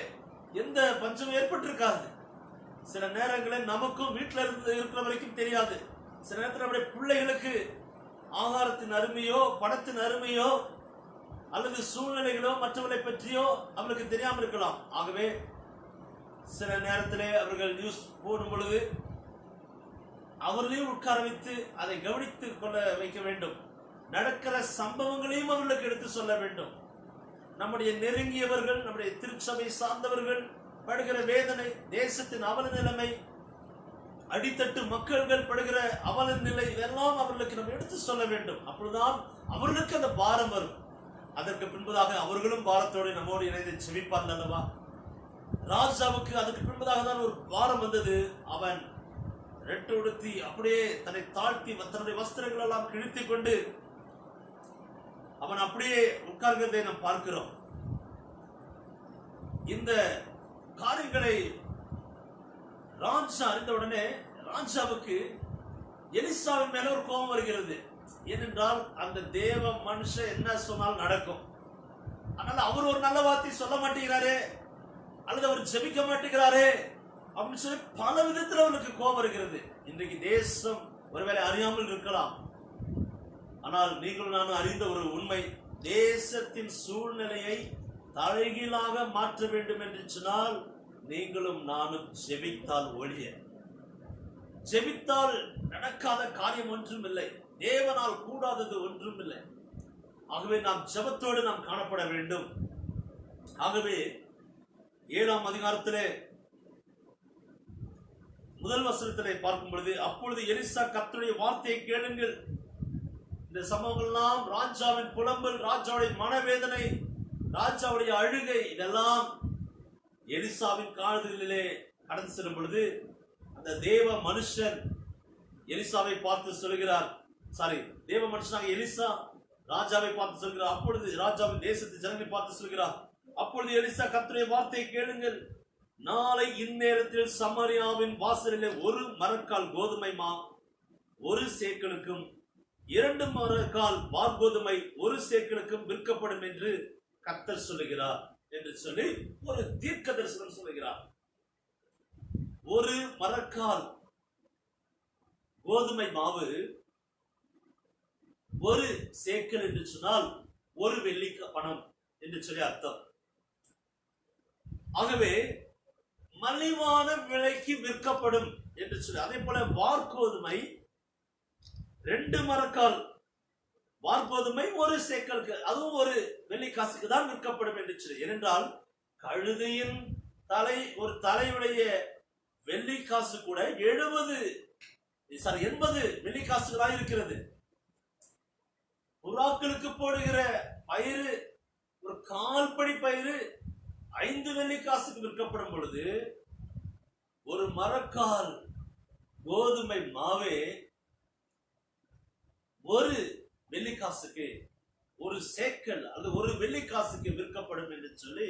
எந்த பஞ்சமும் ஏற்பட்டிருக்காது. சில நேரங்களில் நமக்கும் வீட்டில் இருக்கிற வரைக்கும் தெரியாது. சில நேரத்தில் நம்முடைய பிள்ளைகளுக்கு ஆகாரத்தின் அருமையோ பணத்தின் அருமையோ அல்லது சூழ்நிலைகளோ மற்றவர்களை பற்றியோ அவர்களுக்கு தெரியாமல் இருக்கலாம். ஆகவே சில நேரத்திலே அவர்கள் நியூஸ் போடும் பொழுது அவர்களையும் உட்கார வைத்து அதை கவனித்துக் கொள்ள வைக்க வேண்டும். நடக்கிற சம்பவங்களையும் அவர்களுக்கு எடுத்து சொல்ல வேண்டும். நம்முடைய நெருங்கியவர்கள், நம்முடைய திருச்சபை சார்ந்தவர்கள் படுகிற வேதனை, தேசத்தின் அவல நிலைமை, அடித்தட்டு மக்கள்கள் படுகிற அவல நிலை, இதெல்லாம் அவர்களுக்கு நம்ம எடுத்து சொல்ல வேண்டும். அப்பொழுதுதான் அவர்களுக்கு அந்த பாரம் வரும். அதற்கு பின்பதாக அவர்களும் பாரத்தோடு நம்மோடு இணைந்து செவிப்பார்கள் அல்லவா? ராஜாவுக்கு அதற்கு பின்பதாக தான் ஒரு பாரம் வந்தது. அவன் ரெட்டு உடுத்தி அப்படியே தன்னை தாழ்த்தி தன்னுடைய வஸ்திரங்கள் எல்லாம் கிழித்துக் கொண்டு அவன் அப்படியே உட்கார்கிறதை நாம் பார்க்கிறோம். இந்த காரியங்களை ராஜா அறிந்தவுடனே ராஜாவுக்கு எலிசாவின் மேல ஒரு கோபம் வருகிறது. ஏனென்றால் அந்த தேவ மனுஷன் என்ன சொன்னால் நடக்கும். அதனால அவர் ஒரு நல்ல வார்த்தை சொல்ல மாட்டேங்கிறாரே, அல்லது அவர் ஜெபிக்க மாட்டேங்கிறாரே அப்படின்னு சொல்லி பல விதத்தில் அவருக்கு கோபம் வருகிறது. இன்றைக்கு தேசம் ஒருவேளை அறியாமல் இருக்கலாம். ஆனால் நீங்களும் நானும் அறிந்த ஒரு உண்மை, தேசத்தின் சூழ்நிலையை தலைகீழாக மாற்ற வேண்டும் என்று சொன்னால் நீங்களும் நானும் ஜெபித்தால் ஒழிய, ஜெபித்தால் நடக்காத காரியம் ஒன்றும் இல்லை. தேவனால் கூடாதது ஒன்றும் இல்லை. ஆகவே நாம் ஜெபத்தோடு நாம் காணப்பட வேண்டும். ஆகவே 7ஆம் அதிகாரத்திலே முதல் வசனத்திலே பார்க்கும் பொழுது, அப்பொழுது எலிசா கர்த்தருடைய வார்த்தையை கேளுங்கள். இந்த சம்பவங்கள் எல்லாம் ராஜாவின் புலம்பல், ராஜாவுடைய மனவேதனை, ராஜாவுடைய அழுகை, இதெல்லாம் எலிசாவின் காதுகளிலே கடந்து செல்லும் பொழுது அந்த தேவ மனுஷன் எலிசாவை பார்த்து சொல்கிறார். தேவ மனுஷனாக எலிசா ராஜாவை பார்த்து சொல்கிறார். அப்பொழுது ராஜாவின் தேசத்து ஜனங்களை பார்த்து சொல்கிறார். அப்பொழுது எலிசா கர்த்தருடைய வார்த்தையை கேளுங்கள். நாளை இந்நேரத்தில் சமாரியாவின் வாசலிலே ஒரு மரக்கால் கோதுமை மா 1 சேக்கலுக்கும் 2 மரக்கால் வார்கோதுமை 1 சேக்கலுக்கும் விற்கப்படும் என்று கர்த்தர் சொல்லுகிறார் என்று சொல்லி ஒரு தீர்க்க தரிசனம் சொல்லுகிறார். 1 மரக்கால் கோதுமை மாவு 1 சேக்கல் என்று சொன்னால் 1 வெள்ளி பணம் என்று சொல்லி அர்த்தம். ஆகவே மலிவான விலைக்கு விற்கப்படும் என்று சொல்லி, அதே போல வார்கோதுமை 2 மரக்கால் வார்கோதுமை 1 சேக்கலுக்கு, அதுவும் 1 வெள்ளி காசுக்கு தான் விற்கப்படும் என்று சொல்லி. ஏனென்றால் கழுதையின் ஒரு தலையுடைய வெள்ளி காசு கூட 80 வெள்ளி காசுகளாக இருக்கிறது. புறாக்களுக்கு போடுகிற பயிறு, ஒரு 1/4 படி பயிறு 5 வெள்ளி காசுக்கு விற்கப்படும் பொழுது 1 மரக்கால் கோதுமை மாவே 1 வெள்ளி காசுக்கு, 1 சேக்கல் அல்லது 1 வெள்ளி காசுக்கு விற்கப்படும் என்று சொல்லி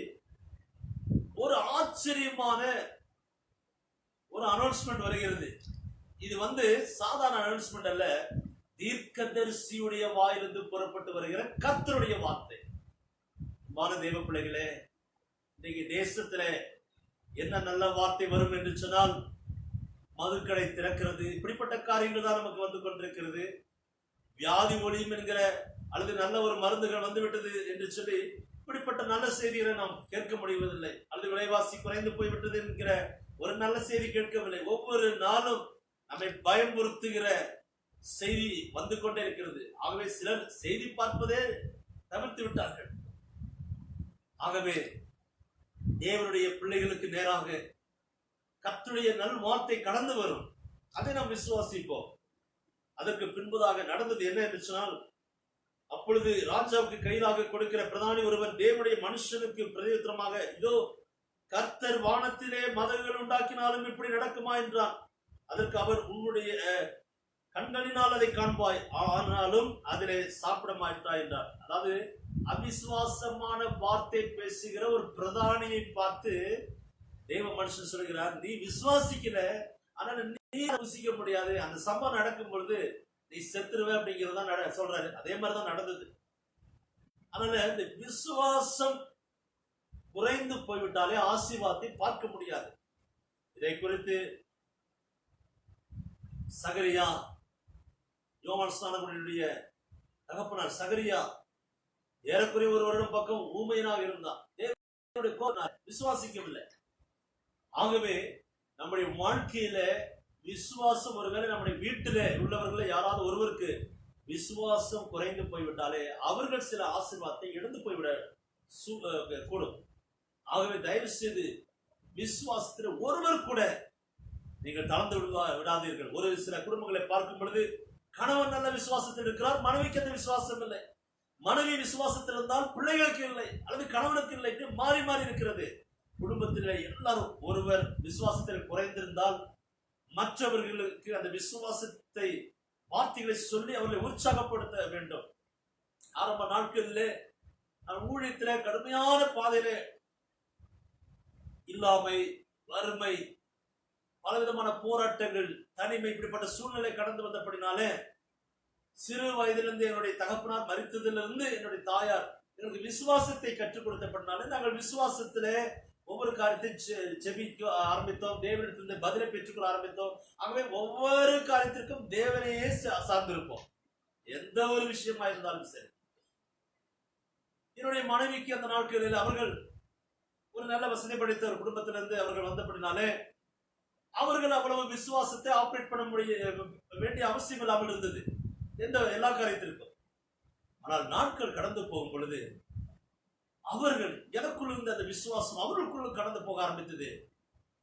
ஒரு ஆச்சரியமான ஒரு அனௌன்ஸ்மெண்ட் வருகிறது. இது சாதாரண அனௌன்ஸ்மெண்ட் அல்ல, தீர்க்கதரிசியுடைய வாயிலிருந்து புறப்பட்டு வருகிற கர்த்தருடைய வார்த்தை. தேவ பிள்ளைகளே, இன்னைக்கு தேசத்துல என்ன நல்ல வார்த்தை வரும் என்று சொன்னால், மதுக்கடை திறக்கிறது, இப்படிப்பட்ட காரியங்கள் தான் நமக்கு வந்து கொண்டிருக்கிறது. வியாதி ஒழியும் என்கிற அல்லது நல்ல ஒரு மருந்துகள் வந்துவிட்டது என்று சொல்லி இப்படிப்பட்ட நல்ல செய்திகளை நாம் கேட்க முடிவதில்லை. அல்லது விலைவாசி குறைந்து போய்விட்டது என்கிற ஒரு நல்ல செய்தி கேட்கவில்லை. ஒவ்வொரு நாளும் நம்மை பயமுறுத்துகிற செய்தி வந்து கொண்டே இருக்கிறது. ஆகவே சிலர் செய்தி பார்ப்பதே தவிர்த்து விட்டார்கள். ஆகவே தேவனுடைய பிள்ளைகளுக்கு நேராக கர்த்தருடைய நல் வார்த்தை கடந்து வரும். அதை நாம் விசுவாசிப்போம். அதற்கு பின்பதாக நடந்தது என்ன என்று சொன்னால், அப்பொழுது ராஜாவுக்கு கையிலாக கொடுக்கிற பிரதானி ஒருவன் தேவனுடைய மனுஷனுக்கு பிரதியுத்தரமாக, இதோ கர்த்தர் வானத்திலே மதகுகள் உண்டாக்கினாலும் இப்படி நடக்குமா என்றான். அதற்கு அவர், உன்னுடைய கண்களினால் அதை காண்பாய், ஆனாலும் அதிலே சாப்பிட மாட்டாய் என்றார். அதாவது அவிசுவாசமான வார்த்தை பேசுகிற ஒரு பிரதானியை பார்த்து தேவ மனுஷன் சொல்கிறார், நீ விசுவாசிக்கல, ஆனா நீ ருசிக்க முடியாது, அந்த சம்பவம் நடக்கும் பொழுது நீ செத்துருவ அப்படிங்கிறதா சொல்றாரு. அதே மாதிரிதான் நடந்தது. அதனால இந்த விசுவாசம் குறைந்து போய்விட்டாலே ஆசீர்வாதத்தை பார்க்க முடியாது. இதை குறித்து சகரியா, யோவான் ஸ்நானகனுடைய தகப்பனார் சகரியா ஏறக்குறைய ஒரு வருடம் பக்கம் ஊமையனாக இருந்தான். விசுவாசிக்கவில்லை. ஆகவே நம்முடைய வாழ்க்கையில விசுவாசம், ஒருவேளை நம்முடைய வீட்டில உள்ளவர்கள யாராவது ஒருவருக்கு விசுவாசம் குறைந்து போய்விட்டாலே அவர்கள் சில ஆசீர்வாதத்தை இழந்து போய்விட கூடும். ஆகவே தயவு செய்து விசுவாசத்தில் ஒருவர் கூட நீங்கள் தளர்ந்து விடாதீர்கள். ஒரு சில குடும்பங்களை பார்க்கும் பொழுது கணவன் நல்ல விசுவாசத்தில் இருக்கிறார், மனைவிக்கு அந்த விசுவாசம் இல்லை. மனைவி விசுவாசத்தில் இருந்தால் பிள்ளைகளுக்கு இல்லை, அல்லது கணவனுக்கு இல்லை, மாறி மாறி இருக்கிறது. குடும்பத்தில் எல்லாரும் ஒருவர் விசுவாசத்தில் குறைந்திருந்தால் மற்றவர்களுக்கு அந்த விசுவாசத்தை வார்த்தைகளை சொல்லி அவர்களை உற்சாகப்படுத்த வேண்டும். ஆரம்ப நாட்களிலே ஊழியத்தில கடுமையான பாதையில இல்லாமை, வறுமை, பலவிதமான போராட்டங்கள், தனிமை, இப்படிப்பட்ட சூழ்நிலை கடந்து வந்தபடினாலே சிறு வயதிலிருந்து என்னுடைய தகப்பனார் மரித்ததிலிருந்து என்னுடைய தாயார் எங்களுக்கு விசுவாசத்தை கற்றுக் கொடுத்தபடினாலே நாங்கள் விசுவாசத்திலே ஒவ்வொரு காரியத்தை ஜெபிக்க ஆரம்பித்தோம். தேவனிடத்திலிருந்து பதிலை பெற்றுக்கொள்ள ஆரம்பித்தோம். ஆகவே ஒவ்வொரு காரியத்திற்கும் தேவனையே சார்ந்திருப்போம், எந்த ஒரு விஷயமா இருந்தாலும் சரி. என்னுடைய மனைவிக்கு அந்த நாட்களில் அவர்கள் ஒரு நல்ல வசதி படைத்த ஒரு குடும்பத்திலிருந்து அவர்கள் வந்தபடினாலே அவர்கள் அவ்வளவு விசுவாசத்தை ஆபரேட் பண்ண வேண்டிய அவசியம் இல்லாமல் இருந்தது எல்லா காரியத்திற்கும். ஆனால் நாட்கள் கடந்து போகும் பொழுது அவர்கள் எனக்குள் இருந்த அந்த விசுவாசம் அவர்களுக்குள்ள கடந்து போக ஆரம்பித்தது.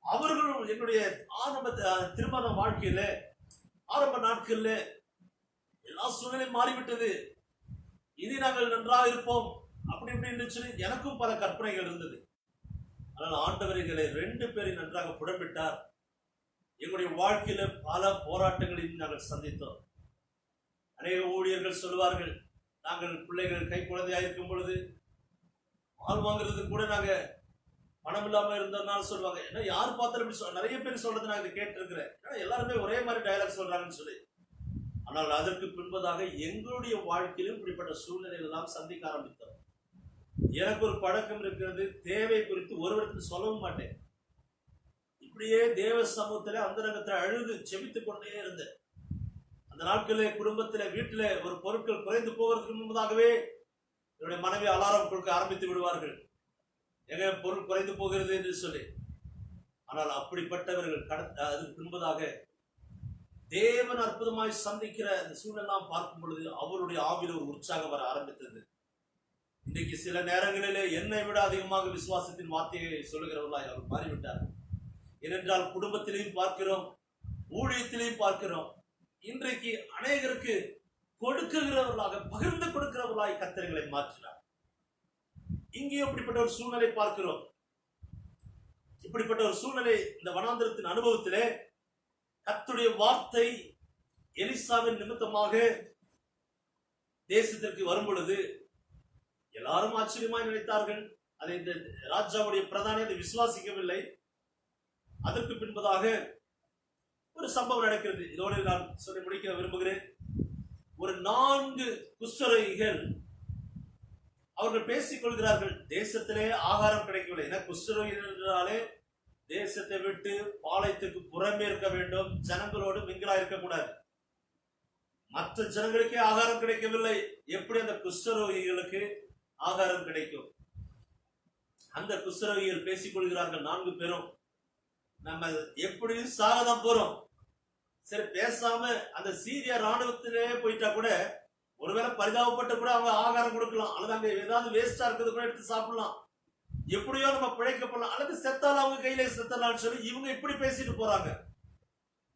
அவர்களும் என்னுடைய திருமண வாழ்க்கையில ஆரம்ப நாட்கள்ல எல்லா சூழ்நிலையும் மாறிவிட்டது. இனி நாங்கள் நன்றாக இருப்போம் அப்படி இப்படின்னு சொல்லி எனக்கும் பல கற்பனைகள் இருந்தது. ஆனால் ஆண்டவர்களை 2 பேரை நன்றாக புடம்பிட்டார். எங்களுடைய வாழ்க்கையில பல போராட்டங்களையும் நாங்கள் சந்தித்தோம். அநேக ஊழியர்கள் சொல்வார்கள், நாங்கள் பிள்ளைகள் கை குழந்தையாக இருக்கும் பொழுது பால் வாங்குறது கூட நாங்க பணம் இல்லாம இருந்தோம்னாலும் சொல்லுவாங்க. ஏன்னா யார் பார்த்தாலும் நிறைய பேர் சொல்றது நான் இதை கேட்டிருக்கிறேன். ஏன்னா எல்லாருமே ஒரே மாதிரி டயலாக் சொல்றாங்கன்னு சொல்லி. ஆனால் அதற்கு பின்பதாக எங்களுடைய வாழ்க்கையிலும் இப்படிப்பட்ட சூழ்நிலைகள் எல்லாம் சந்திக்க ஆரம்பித்தோம். எனக்கு ஒரு பழக்கம் இருக்கிறது, தேவை குறித்து ஒருவருக்கு சொல்லவும் மாட்டேன். இப்படியே தேவ சமூகத்துல அந்தரங்கத்துல அழுது செபித்துக் கொண்டே இருந்தேன். அந்த நாட்களே குடும்பத்தில வீட்டில ஒரு பொருட்கள் குறைந்து போவதற்கு முன்பதாகவே என்னுடைய மனைவி அலாரம் கொடுக்க ஆரம்பித்து விடுவார்கள், எங்க பொருள் குறைந்து போகிறது என்று சொல்லி. ஆனால் அப்படிப்பட்டவர்கள் அதுக்கு பின்பதாக தேவன் அற்புதமாய் சந்திக்கிற அந்த சூழலாம் பார்க்கும் பொழுது அவருடைய ஆவில ஒரு உற்சாகம் வர ஆரம்பித்தது. இன்றைக்கு சில நேரங்களிலே என்னை விட அதிகமாக விசுவாசத்தின் வார்த்தையை சொல்லுகிறவர்களாய் அவர் மாறிவிட்டார். ஏனென்றால் குடும்பத்திலையும் பார்க்கிறோம், ஊழியத்திலையும் பார்க்கிறோம். இன்றைக்கு அநேகருக்கு கொடுக்கிறவர்களாக, பகிர்ந்து கொடுக்கிறவர்களாய் கர்த்தர்களை மாற்றினார். இங்கேயும் இப்படிப்பட்ட ஒரு சூழ்நிலை பார்க்கிறோம். இப்படிப்பட்ட ஒரு சூழ்நிலை இந்த வனாந்திரத்தின் அனுபவத்திலே கர்த்தருடைய வார்த்தை எலிசாவின் நிமித்தமாக தேசத்திற்கு வரும் பொழுது எல்லாரும் ஆச்சரியமாய் நினைத்தார்கள். அதை இந்த ராஜாவுடைய பிரதானி அதை விசுவாசிக்கவில்லை. அதற்கு பின்பதாக ஒரு சம்பவம் நடக்கிறது. இதோடு நான் சொல்லி முடிக்க விரும்புகிறேன். ஒரு 4 குஷ்டரோகிகள் அவர்கள் பேசிக் கொள்கிறார்கள், தேசத்திலே ஆகாரம் கிடைக்கவில்லை. ஏன்னா குஷ்டரோகிகள் என்றாலே தேசத்தை விட்டு பாளையத்துக்கு புறமே இருக்க வேண்டும், ஜனங்களோடு மிங்கிலா இருக்கக்கூடாது. மற்ற ஜனங்களுக்கே ஆகாரம் கிடைக்கவில்லை, எப்படி அந்த குஷ்டரோகிகளுக்கு ஆகாரம் கிடைக்கும்? அந்த குஷ்டரோகிகள் பேசிக் கொள்கிறார்கள் 4 பேரும், நம்ம எப்படியும் சாகதான் போறோம், சரி பேசாம அந்த சீரிய ராணுவத்திலே போயிட்டா கூட ஒருவேளை பரிதாபப்பட்டு கூட அவங்க ஆகாரம் கொடுக்கலாம், அல்லது அங்க ஏதாவது வேஸ்டா இருக்கிறது கூட எடுத்து சாப்பிடலாம், எப்படியோ நம்ம பிழைக்கப்படலாம், அல்லது செத்தாலும் அவங்க கையில செத்தலாம்னு சொல்லி இவங்க இப்படி பேசிட்டு போறாங்க.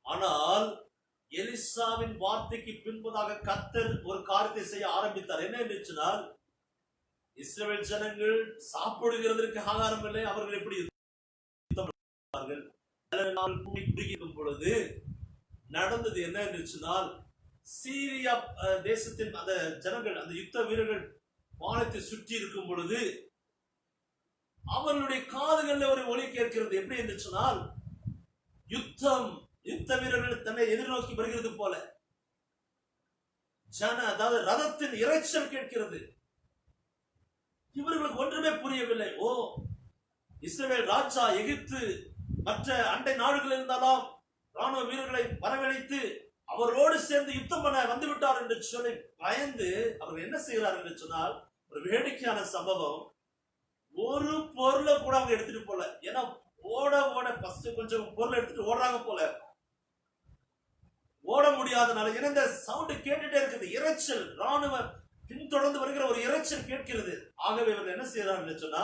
ஆனால் எலிசாவின் வார்த்தைக்கு பின்பதாக கர்த்தர் ஒரு காரியத்தை செய்ய ஆரம்பித்தார். என்ன இருந்துச்சுனால், இஸ்ரவேல் ஜனங்கள் சாப்பிடுகிறதற்கு ஆகாரம் இல்லை, அவர்கள் எப்படி இருக்கும் பொழுது நடந்தது என்ன என்று சொன்னால், சீரியா தேசத்தின் அந்த ஜனங்கள், அந்த யுத்த வீரர்கள் வானத்தை சுற்றி இருக்கும் பொழுது அவர்களுடைய காதுகளில் ஒரு ஒலி கேட்கிறது. எப்படி என்று சொன்னால், யுத்த வீரர்கள் தன்னை எதிர்நோக்கி வருகிறது போல அதாவது ரதத்தின் இரைச்சல் கேட்கிறது. இவர்களுக்கு ஒன்றுமே புரியவில்லை. ஓ, இஸ்ரவேல் ராஜா எகிப்து மற்ற அண்டை நாடுகள் இருந்தாலும் ராணுவ வீரர்களை வரவழைத்து அவரோடு சேர்ந்து யுத்தம் பண்ண வந்து விட்டார் என்று சொல்லி பயந்து அவர்கள் என்ன செய்கிறார்கள் என்று சொன்னால், ஒரு வேடிக்கையான சம்பவம். ஒரு பொருளை கூட அவங்க எடுத்துட்டு போல. ஏன்னா ஓட கொஞ்சம் பொருளை எடுத்துட்டு ஓடுறாங்க போல. ஓட முடியாதனால, ஏன்னா இந்த சவுண்ட் கேட்டுட்டே இருக்குது, இரைச்சல், ராணுவ பின்தொடர்ந்து வருகிற ஒரு இரைச்சல் கேட்கிறது. ஆகவே இவர்கள் என்ன செய்யறாங்க சொன்னா,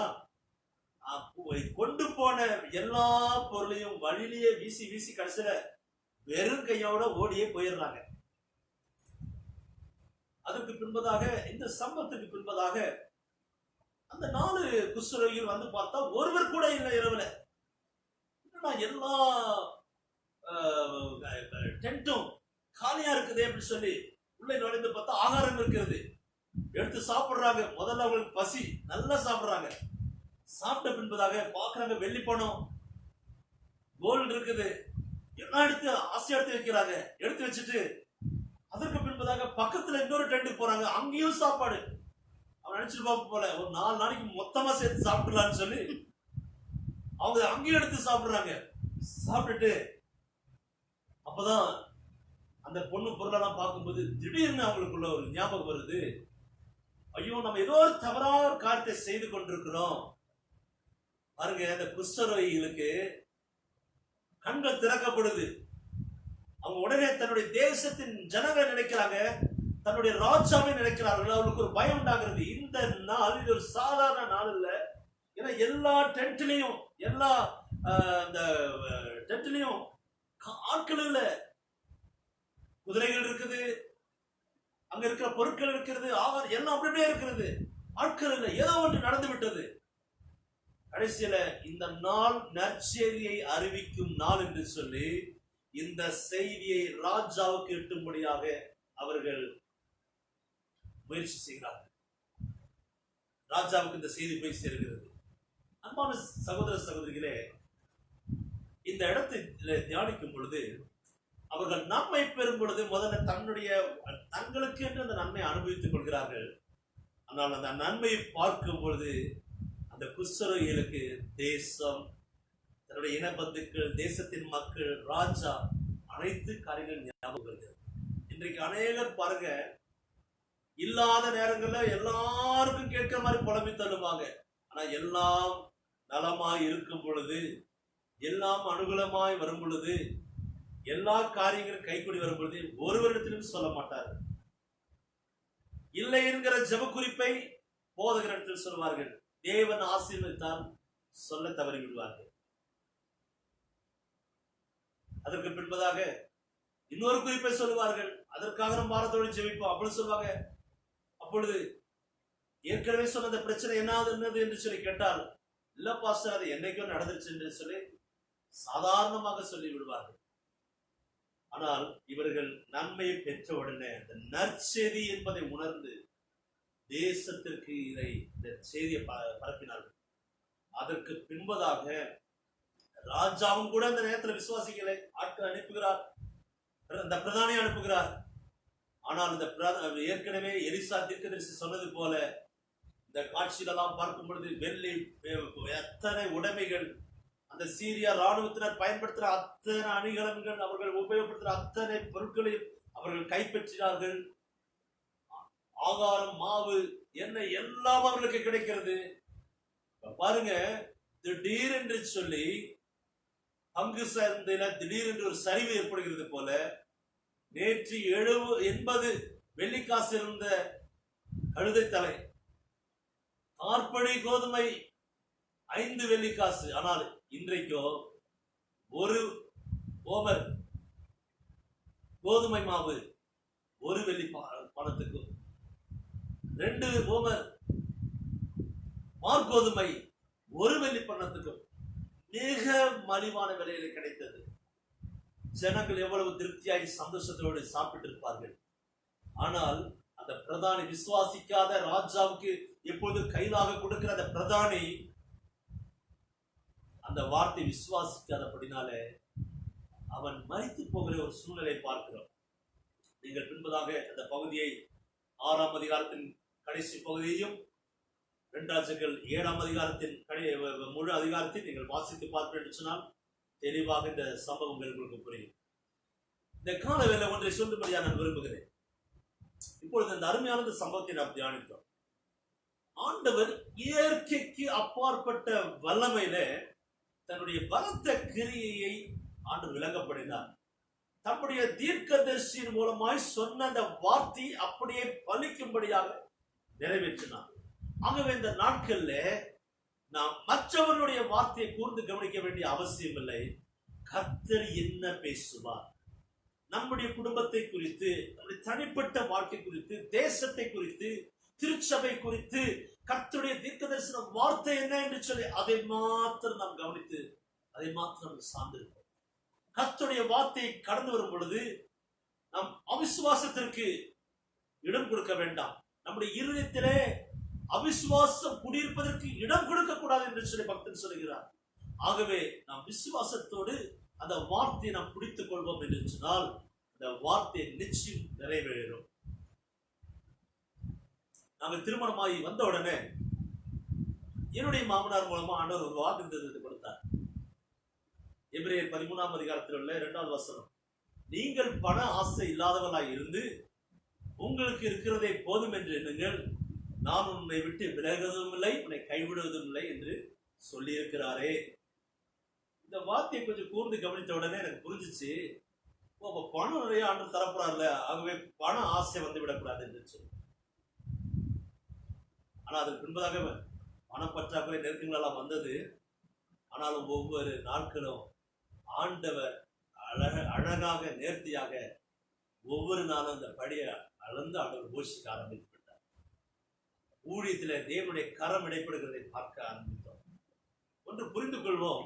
கொண்டு போன எல்லா பொருளையும் வழியிலேயே வீசி வீசி கடைசியில வெறும் கையோட ஓடியே போயிடுறாங்க. அதற்கு பின்பதாக, இந்த சம்பவத்துக்கு பின்பதாக அந்த 4 குஷ்டரோகிகள் வந்து பார்த்தா ஒருவர் கூட இல்லை இரவுல. எல்லா டென்ட்டும் காலியா இருக்குது அப்படின்னு சொல்லி உள்ளே நுழைந்து பார்த்தா ஆகாரம் இருக்கிறது. எடுத்து சாப்பிடுறாங்க. முதல்ல அவங்களுக்கு பசி, நல்லா சாப்பிடுறாங்க. சாப்பிட்ட பின்பதாக பாக்குறாங்க, வெள்ளி பணம், கோல்டு இருக்குது, எல்லாம் எடுத்து ஆசையா எடுத்து வைக்கிறாங்க. எடுத்து வச்சுட்டு அதற்கு பின்பதாக பக்கத்துல இன்னொரு டென்ட் போறாங்க. அங்கேயும் சாப்பாடு. அவன் நினைச்சிருப்பாங்க போல, ஒரு 4 நாளைக்கு மொத்தமா சேர்த்து சாப்பிடலான்னு சொல்லி அவங்க அங்கேயும் எடுத்து சாப்பிடுறாங்க. சாப்பிட்டுட்டு அப்பதான் அந்த பொண்ணு பொருளெல்லாம் பார்க்கும்போது திடீர்னு அவங்களுக்குள்ள ஒரு ஞாபகம் வருது. ஐயோ, நம்ம ஏதோ ஒரு தவறான காரியத்தை செய்து கொண்டிருக்கிறோம். பாருங்க, அந்த குஷ்டரோகிகளுக்கு கண்கள் திறக்கப்படுது. அவங்க உடனே தன்னுடைய தேசத்தின் ஜனங்களை நினைக்கிறாங்க, தன்னுடைய ராஜாவை நினைக்கிறார்கள். அவங்களுக்கு ஒரு பயம் உண்டாகிறது. இந்த நாள் இது ஒரு சாதாரண நாள் இல்ல. ஏன்னா எல்லா டென்ட்லயும் ஆட்கள் இல்ல, குதிரைகள் இருக்குது, அங்க இருக்கிற பொருட்கள் இருக்கிறது, ஆகாரம் எல்லாம் அப்படியே இருக்கிறது. ஆட்கள் இல்லை, ஏதோ ஒன்று நடந்து விட்டது. கடைசியில இந்த நாள் நற்செய்தியை அறிவிக்கும் நாள் என்று சொல்லி இந்த செய்தியை ராஜாவுக்கு எட்டும்படியாக அவர்கள் முயற்சி செய்கிறார்கள். ராஜாவுக்கு இந்த செய்தி போய் சேர்கிறது. அன்பான சகோதர சகோதரிகளே, இந்த இடத்தை தியானிக்கும் பொழுது அவர்கள் நன்மை பெறும் பொழுது முதல்ல தங்களுக்கு என்று அந்த நன்மை அனுபவித்துக் கொள்கிறார்கள். ஆனால் அந்த நன்மையை பார்க்கும் பொழுது அந்த குஷ்டரோகிகளுக்கு தேசம், தன்னுடைய இனபந்துக்கள், தேசத்தின் மக்கள், ராஜா, அனைத்து காரியங்கள் ஞாபகம் வருகிறது. இன்றைக்கு அநேகர் பாருங்க, இல்லாத நேரங்கள்ல எல்லாருக்கும் கேட்கிற மாதிரி புலம்பி தள்ளுவாங்க. ஆனா எல்லாம் நலமாய் இருக்கும் பொழுது, எல்லாம் அனுகூலமாய் வரும் பொழுது, எல்லா காரியங்களும் கைக்கூடி வரும் பொழுது ஒருவரிடத்திலும் சொல்ல மாட்டார்கள். இல்லை என்கிற ஜெப குறிப்பை போதகர் இடத்தில் சொல்வார்கள். தேவன் ஆசீர்வதித்தால் சொல்ல தவறி விடுவார்கள். அதற்கு பின்பதாக இன்னொரு குறிப்பை சொல்லுவார்கள். அதற்காக நம்ம வாரத்தோடு ஜெபிப்போம். அப்பொழுது சொல்லுவாங்க, அப்பொழுது ஏற்கனவே சொன்ன அந்த பிரச்சனை என்னது என்று சொல்லி கேட்டால், இல்ல பாஸ்டர், அது என்னைக்கும் நடந்துருச்சு என்று சொல்லி சாதாரணமாக சொல்லி விடுவார்கள். ஆனால் இவர்கள் நன்மையை பெற்ற உடனே அந்த நற்செய்தி என்பதை உணர்ந்து தேசத்திற்கு இந்த செய்தியை பரப்பினார்கள். அதற்கு பின்பதாக ராஜாவும் கூட அந்த நேரத்தில் விசுவாசிகளை ஆட்கள் அனுப்புகிறார், அந்த பிரதானி அனுப்புகிறார். ஆனால் இந்த ஏற்கனவே எலிசா தீர்க்கதரிசி சொன்னது போல இந்த காட்சிகளெல்லாம் பார்க்கும் பொழுது வெள்ளி எத்தனை உடைமைகள், அந்த சீரியா ராணுவத்தினர் பயன்படுத்துகிற அத்தனை அணிகலன்கள், அவர்கள் உபயோகப்படுத்துகிற அத்தனை பொருட்களையும் அவர்கள் கைப்பற்றினார்கள். ஆகாரம், மாவு, எண்ணெய் எல்லாம் அவர்களுக்கு கிடைக்கிறது. பாருங்க, திடீரென்று சொல்லி பங்கு சந்தையில திடீரென்று ஒரு சரிவு ஏற்படுகிறது போல, நேற்று 80 வெள்ளிக்காசு இருந்த கழுதை தலை, ஆர்ப்பணி கோதுமை 5 வெள்ளிக்காசு. ஆனால் இன்றைக்கோ ஒரு ஓவர் கோதுமை மாவு 1 வெள்ளி பணத்துக்கும், 2 ஓவர் மார்கோதுமை 1 வெள்ளி பணத்துக்கும் மிக மலிவான விலையில் கிடைத்தது. ஜனங்கள் எவ்வளவு திருப்தியாகி சந்தோஷத்தோடு சாப்பிட்டு இருப்பார்கள். ஆனால் அந்த பிரதானி, விசுவாசிக்காத ராஜாவுக்கு எப்பொழுது கையிலாக கொடுக்கிற அந்த பிரதானி அந்த வார்த்தை விசுவாசிக்காதபடினாலே அவன் மரித்து போகிற ஒரு சூழ்நிலை பார்க்கிறோம். நீங்கள் பின்பதாக அந்த பகுதியை 6ஆம் அதிகாரத்தின் கடைசி பகுதியையும் 2 ராஜாக்கள் 7ஆம் அதிகாரத்தின் முழு அதிகாரத்தை நீங்கள் வாசித்து பார்ப்பீர்கள் என்று சொன்னால் தெளிவாக இந்த சம்பவங்கள் உங்களுக்கு புரியும். இந்த காலவேளை ஒன்றை சொல்லும்படியாக நான் விரும்புகிறேன். இப்பொழுது இந்த அருமையான சம்பவத்தை நாம் தியானித்தோம். ஆண்டவர் இயற்கைக்கு அப்பாற்பட்ட வல்லமையில தன்னுடைய பலத்த கிரியையை ஆண்டவர் விளங்கப்படுத்தினார். தம்முடைய தீர்க்கதரிசியின் மூலமாய் சொன்ன அந்த வார்த்தை அப்படியே பலிக்கும்படியாக நிறைவேற்றினார். ஆகவே இந்த நாட்கள்ல நாம் மற்றவர்களுடைய வார்த்தையை கூர்ந்து கவனிக்க வேண்டிய அவசியம் இல்லை. கர்த்தர் என்ன பேசுவார், நம்முடைய குடும்பத்தை குறித்து, நம்முடைய தனிப்பட்ட வாழ்க்கை குறித்து, தேசத்தை குறித்து, திருச்சபை குறித்து கர்த்தருடைய தீர்க்கதரிசன வார்த்தை என்ன என்று சொல்லி அதை மாத்திரம் நாம் கவனித்து அதை மாத்திரம் சார்ந்திருப்போம். கர்த்தருடைய வார்த்தையை கடந்து வரும் பொழுது நாம் அவிசுவாசத்திற்கு இடம் கொடுக்க வேண்டாம். நம்முடைய இருதயத்திலே அவிசுவாசம் குடியிருப்பதற்கு இடம் கொடுக்க கூடாது என்று சொல்லி பக்தன் சொல்கிறார். ஆகவே நாம் விசுவாசத்தோடு அந்த வார்த்தையை நாம் பிடித்துக் கொள்வோம் என்று சொன்னால் அந்த வார்த்தை நிச்சயம் நிறைவேறும். நாங்கள் திருமணமாகி வந்த உடனே என்னுடைய மாமனார் மூலமா ஆண்டவர் ஒரு வாக்குத்தத்தத்தை கொடுத்தார். எபிரேயர் 13ஆம் அதிகாரத்தில் உள்ள 2வது வசனம், நீங்கள் பண ஆசை இல்லாதவர்களாய் இருந்து உங்களுக்கு இருக்கிறதை போதும் என்று எண்ணுங்கள், நான் உன்னை விட்டு விலகுவதும் இல்லை, உன்னை கைவிடுவதும் இல்லை என்று சொல்லி இருக்கிறாரே. இந்த வார்த்தையை கொஞ்சம் கூர்ந்து கவனித்த உடனே எனக்கு புரிஞ்சிச்சு, பணம் நிறைய ஆண்டு தரப்படாதுல, ஆகவே பண ஆசை வந்து விடக்கூடாது என்று சொல்லி. ஆனால் அதற்கு பின்பதாக பணப்பற்றாக்குறை நெருக்கங்களெல்லாம் வந்தது. ஆனாலும் ஒவ்வொரு நாட்களும் ஆண்டவர் அழகாக நேர்த்தியாக ஒவ்வொரு நாளும் அந்த படியை அளந்து ஆண்டவர் போஷிக்க ஆரம்பித்து விட்டார். ஊழியத்திலே தேவனுடைய கரம் இடைப்படுகிறதை பார்க்க ஆரம்பித்தோம். ஒன்று புரிந்து கொள்வோம்,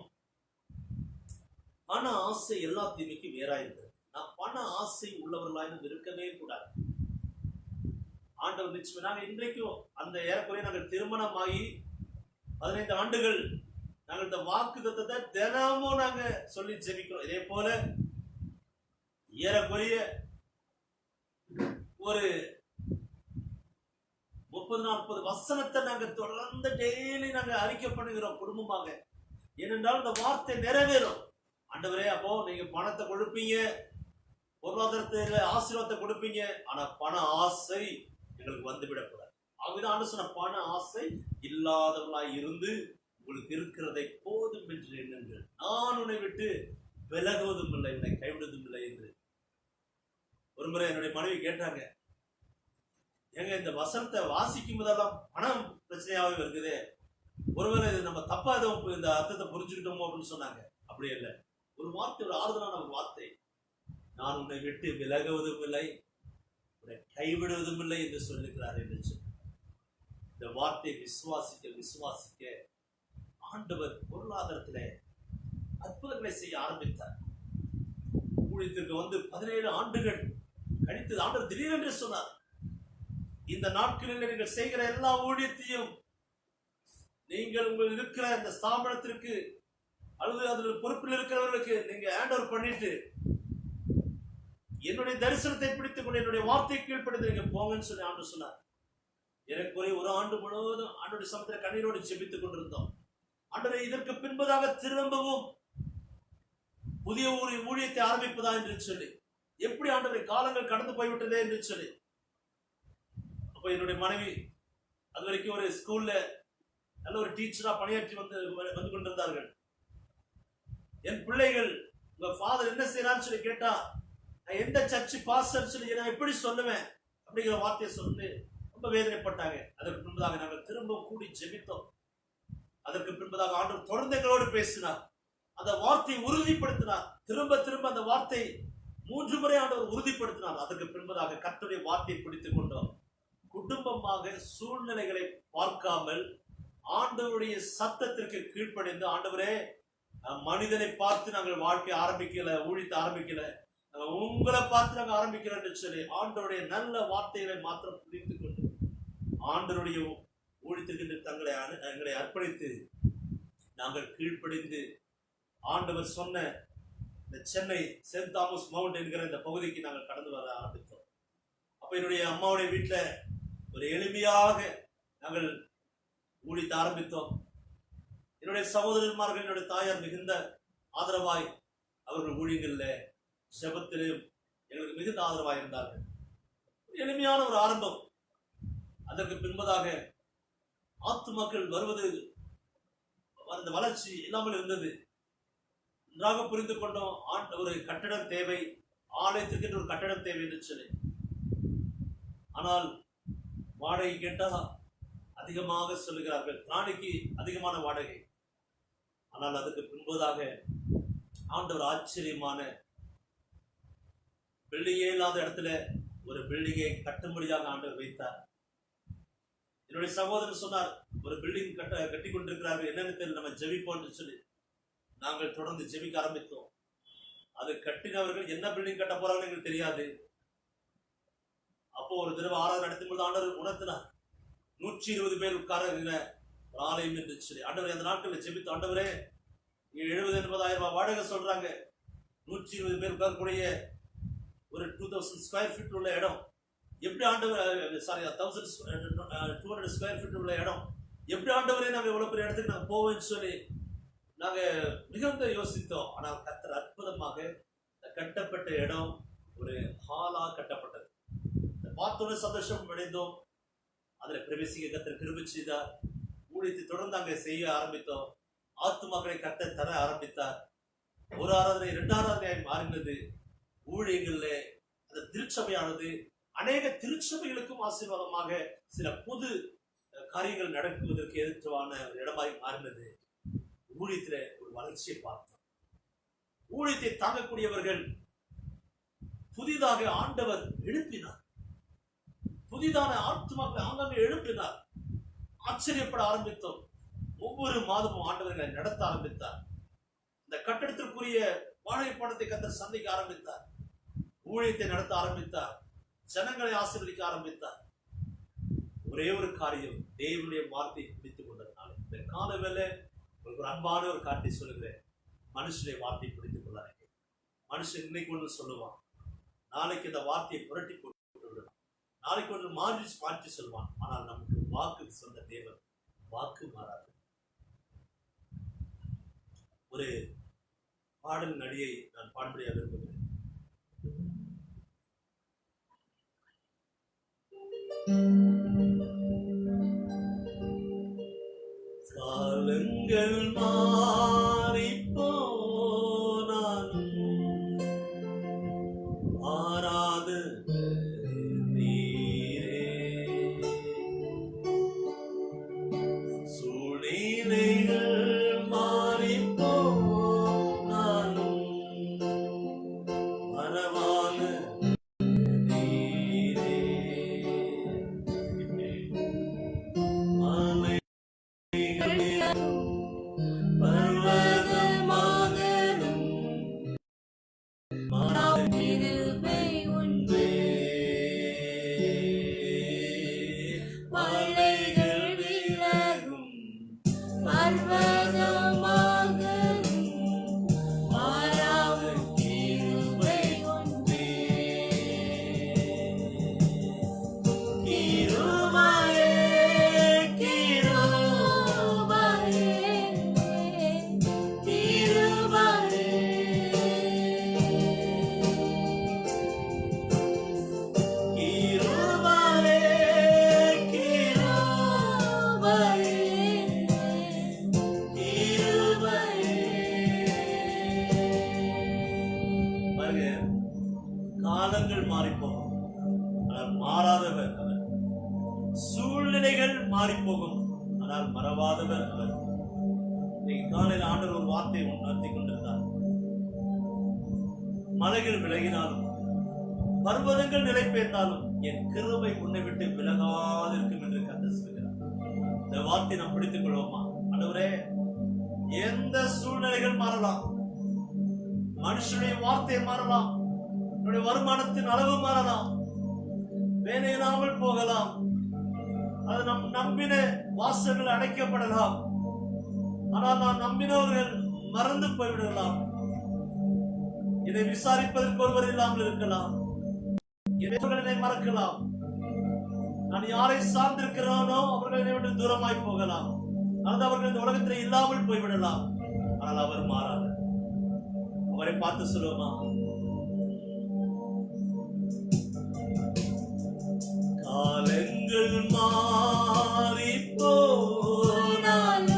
பண ஆசை எல்லா தீமைக்கும் வேறாயிருக்கிறது. நாம் பண ஆசை உள்ளவர்களாக இருக்கவே கூடாது. ஆண்டவர் நிச்சயம், நாங்கள் இன்றைக்கும் அந்த ஏறக்குறைய நாங்கள் திருமணமாகி 15 ஆண்டுகள் நாங்கள் இந்த வாக்குத்தத்தத்தை தினமும் நாங்க சொல்லி ஜெபிக்கிறோம். இதே போல ஏறக்குறைய ஒரு 30-40 வசனத்தை நாங்க தொடர்ந்து டெய்லி நாங்க அறிக்கை பண்ணுகிறோம் குடும்பமாக. ஏனென்றால் இந்த வார்த்தை நிறைவேறும். ஆண்டவரே, அப்போ நீங்க பணத்தை கொடுப்பீங்க, பொருளாதாரத்துல ஆசீர்வாதத்தை கொடுப்பீங்க, ஆனா பண ஆசை எங்களுக்கு வந்துவிடக்கூடாது. ஆகவேதான் சொன்ன பண ஆசை இல்லாதவர்களாய் இருந்து உங்களுக்கு இருக்கிறதை போதும் என்று எண்ணுங்கள், நான் உன்னை விட்டு விலகுவதும் இல்லை, உன்னை கைவிடுவதும் இல்லை என்று. ஒருமுறை என்னுடைய மனைவி கேட்டாங்க, ஏங்க இந்த வசனத்தை வாசிக்கும் போதெல்லாம் பணம் பிரச்சனையாவே இருக்குது, ஒருவேளை இது நம்ம தப்பா எதுவும் இந்த அர்த்தத்தை புரிஞ்சுக்கிட்டோமோ அப்படின்னு சொன்னாங்க. அப்படி இல்லை, ஒரு வார்த்தை, ஒரு ஆறுதலான ஒரு வார்த்தை, நான் உன்னை விட்டு விலகுவதும் இல்லை, உன்னை கைவிடுவதும் இல்லை என்று சொல்லியிருக்கிறார் என்று சொல்லி. இந்த வார்த்தை விசுவாசிக்க ஆண்டவர் பொருளாதாரத்திலே அற்புதங்களை செய்ய ஆரம்பித்தார். ஊழியத்திற்கு வந்து 17 ஆண்டுகள் கழித்து ஆண்டவர் திடீரென்று சொன்னார், இந்த நாட்களில் நீங்கள் செய்கிற எல்லா ஊழியத்தையும் நீங்கள் உங்கள் இருக்கிற இந்த ஸ்தாபனத்திற்கு அல்லது அதில் பொறுப்பில் இருக்கிறவர்களுக்கு நீங்க ஹேண்ட் ஓவர் பண்ணிட்டு என்னுடைய தரிசனத்தை பிடித்துக் கொண்டு என்னுடைய வார்த்தை கீழ்ப்படுத்தி நீங்க போங்கன்னு சொல்லி ஆண்டு சொன்னார். எனக்கு ஒரு ஆண்டு முழுவதும் ஆண்டுடைய சமத்துல கண்ணீரோடு ஜெபித்துக் கொண்டிருந்தோம். ஆண்டவரே, இதற்கு பின்பதாக திரும்பவும் புதிய ஊழியத்தை ஆரம்பிப்பதா என்று சொல்லி, எப்படி ஆண்டவரே காலங்கள் கடந்து போய்விட்டதே என்று சொல்லி. அப்ப என்னுடைய மனைவி அது வரைக்கும் ஒரு ஸ்கூல்ல நல்ல ஒரு டீச்சரா பணியாற்றி வந்து கொண்டிருந்தார்கள். என் பிள்ளைகள் உங்க ஃபாதர் என்ன செய்யறான்னு சொல்லி கேட்டா, நான் எந்த சர்ச்சு பாஸ்டர் சொல்லி நான் எப்படி சொல்லுவேன் அப்படிங்கிற வார்த்தையை சொல்லி ரொம்ப வேதனைப்பட்டாங்க. அதற்கு பின்பதாக நாங்கள் திரும்ப கூடி ஜெபித்தோம். அதற்கு பின்பதாக ஆண்டவர் தொடர்ந்து எங்களோடு பேசினார், அந்த வார்த்தையை உறுதிப்படுத்தினார். திரும்ப திரும்ப அந்த வார்த்தை 3 முறை ஆண்டவர் உறுதிப்படுத்தினார். அதற்கு பின்பதாக கர்த்தருடைய வார்த்தையை பிடித்துக் கொண்டோம். குடும்பமாக சூழ்நிலைகளை பார்க்காமல் ஆண்டவருடைய சத்தத்திற்கு கீழ்ப்படிந்து, ஆண்டவரே மனிதனை பார்த்து நாங்கள் வாழ்க்கை ஆரம்பிக்கல, ஊழியத்தை ஆரம்பிக்கல, உங்களை பார்த்து நாங்கள் ஆரம்பிக்கிறோம் என்று சொல்லி ஆண்டவருடைய நல்ல வார்த்தைகளை மாத்திரம் புரிந்து கொண்டு ஆண்டவருடைய ஊழியத்திற்கு எங்களை அர்ப்பணித்து நாங்கள் கீழ்ப்படிந்து ஆண்டவர் சொன்ன இந்த சென்னை சென்ட் தாமஸ் மவுண்ட் என்கிற இந்த பகுதிக்கு நாங்கள் கடந்து வர ஆரம்பித்தோம். அப்ப என்னுடைய அம்மாவுடைய வீட்டுல ஒரு எளிமையாக நாங்கள் ஊழியத்தை ஆரம்பித்தோம். என்னுடைய சகோதரன்மார்கள், என்னுடைய தாயார் மிகுந்த ஆதரவாய் அவர்கள் ஊழியங்கள்ல செபத்திலும் எங்களுக்கு மிகுந்த ஆதரவாய் இருந்தார்கள். எளிமையான ஒரு ஆரம்பம். அதற்கு பின்பதாக ஆத்துமாக்கள் வருவது, அந்த வளர்ச்சி இல்லாமல் இருந்தது. நன்றாக புரிந்து கொண்டோம், ஒரு கட்டடம் தேவை, ஆலயத்திற்கு ஒரு கட்டடம் தேவை என்று சொல்லி. ஆனால் வாடகை கேட்டால் அதிகமாக சொல்லுகிறார்கள், நாளைக்கு அதிகமான வாடகை. ஆனால் அதுக்கு பின்பதாக ஆண்டவர் ஆச்சரியமான பில்டிங்கே இல்லாத இடத்துல ஒரு பில்டிங்கை கட்டும்படியாக ஆண்டவர் வைத்தார். என்னுடைய சகோதரர் சொன்னார், ஒரு பில்டிங் கட்டி கொண்டிருக்கிறார்கள், என்னன்னு தெரியல, நம்ம ஜெபிப்போம் சொல்லி நாங்கள் தொடர்ந்து ஜெபிக்க ஆரம்பித்தோம். அது கட்டினவர்கள் என்ன பில்டிங் கட்ட போறாங்கன்னு எங்களுக்கு தெரியாது. அப்போ ஒரு தடவை ஆராதனை நடத்தும் போது ஆண்டவர் உணர்த்தினார், 120 பேர் உட்கார ஆலயம் என்று சொல்லி. ஆண்டவரே, அந்த நாட்களில் ஜெபித்து, ஆண்டவரே 70-80,000 ரூபாய் வாடகை சொல்றாங்க, 120 பேர் உட்காரக்கூடிய ஒரு 2000 ஸ்கொயர் ஃபீட் உள்ள இடம் எப்படி ஆண்டவர், 1200 ஸ்கொயர் ஃபீட் உள்ள இடம் எப்படி ஆண்டவரே நாங்கள் இவ்வளவு பெரிய இடத்துக்கு நாங்கள் போவோம்னு சொல்லி நாங்க மிகுந்த யோசித்தோம். ஆனால் கர்த்தர் அற்புதமாக கட்டப்பட்ட இடம் ஒரு ஹாலா கட்டப்பட்டது. பார்த்தோன்னு சந்தோஷம் அடைந்தோம். அதுல பிரவேசிக்க கர்த்தர் கிருபை செய்தார். ஊழியத்தை தொடர்ந்து அங்கே செய்ய ஆரம்பித்தோம். ஆத்துமாக்களை கர்த்தர் தர ஆரம்பித்தார். ஒரு ஆராதனை 2 ஆராதனையாய் மாறினது. ஊழியங்கள்ல அந்த திருச்சபையானது அநேக திருச்சபைகளுக்கும் ஆசீர்வாதமாக சில புது காரியங்கள் நடக்குவதற்கு ஏற்றவான இடமாய் மாறினது. ஊழியத்துல ஒரு வளர்ச்சியை பார்த்தோம். ஊழியத்தை தாங்கக்கூடியவர்கள் புதிதாக ஆண்டவர் எழுப்பினார். புதிதான ஆத்துமாக்களை ஆங்காங்கே எழுப்பினார். ஆச்சரியப்பட ஆரம்பித்தோம். ஒவ்வொரு மாதமும் ஆண்டவர்களை நடத்த ஆரம்பித்தார். இந்த கட்டடத்திற்குரிய வாடகை பணத்தை கர்த்தர் சந்திக்க ஆரம்பித்தார். ஊழியத்தை நடத்த ஆரம்பித்தார். ஜனங்களை ஆசீர்வதிக்க ஆரம்பித்தார். ஒரே ஒரு காரியம், தேவனுடைய வார்த்தையை பிடித்துக் கொண்டதுனால இந்த கால வேலை ஒரு அன்பான ஒரு காரியத்தை சொல்லுகிறேன். மனுஷனுடைய வார்த்தையை பிடித்துக் கொள்ளாதீங்க. மனுஷன் இன்னைக்கு ஒன்று சொல்லுவான், நாளைக்கு இந்த வார்த்தையை புரட்டி போட்டு விடுவான், நாளைக்கு ஒன்று மாற்றி சொல்வான். ஆனால் நமக்கு வாக்கு சொன்ன தேவன் வாக்கு மாறாது. ஒரு பாடல் நடிகை நான் பாடுபடியாக விரும்புகிறேன். காலங்கள் மாறி போனாலும் மாறாது நீரே, சூழ்நிலைகள் மாறி போனாலும் மறவாத நீரே, மலை பர்வதமாகலும் கிருபை உண்டு, மலைகள் விலகும், பர்வதமாகலும் மாறாத கிருபை உண்டு. கிருபையே, கிருபையே, கிருபையே, பாருங்க, காலங்கள் மாறிப்போகும், ஆனால் மாறாதவர் அவர். சூழ்நிலைகள் மாறிப்போகும், ஆனால் மறவாதவர் அவர். இன்னைக்கு காலையில் ஆண்டவர் ஒரு வார்த்தையை உணர்த்தி கொண்டிருந்தார். மலைகள் விலகினாலும் பர்வதங்கள் நிலை பெயர்ந்தாலும் என் கிருபை உன்னை விட்டு விலகாதிருக்கும் என்று கர்த்தர் சொல்கிறார். இந்த வார்த்தை நாம் பிடித்துக் கொள்வோமா? ஆண்டவரே, எந்த சூழ்நிலைகள் மாறலாம், மனுஷனுடைய வார்த்தை மாறலாம், என்னுடைய வருமானத்தின் அளவு மாறலாம், வேலை இல்லாமல் போகலாம், அது நம் நம்பின வாசல்கள் அடைக்கப்படலாம். ஆனால் நான் நம்பினவர்கள் மறந்து போய்விடலாம். இதை விசாரிப்பதற்கு ஒருவர் இல்லாமல் இருக்கலாம். என்னை மறக்கலாம். நான் யாரை சார்ந்திருக்கிறானோ அவர்கள் என்னை விட்டு தூரமாய் போகலாம், அல்லது அவர்கள் இந்த உலகத்தில் இல்லாமல் போய்விடலாம். ஆனால் அவர் மாறாத. அவரை பார்த்து சொல்லுவோமா, காலங்கள் மாறி போனாலும்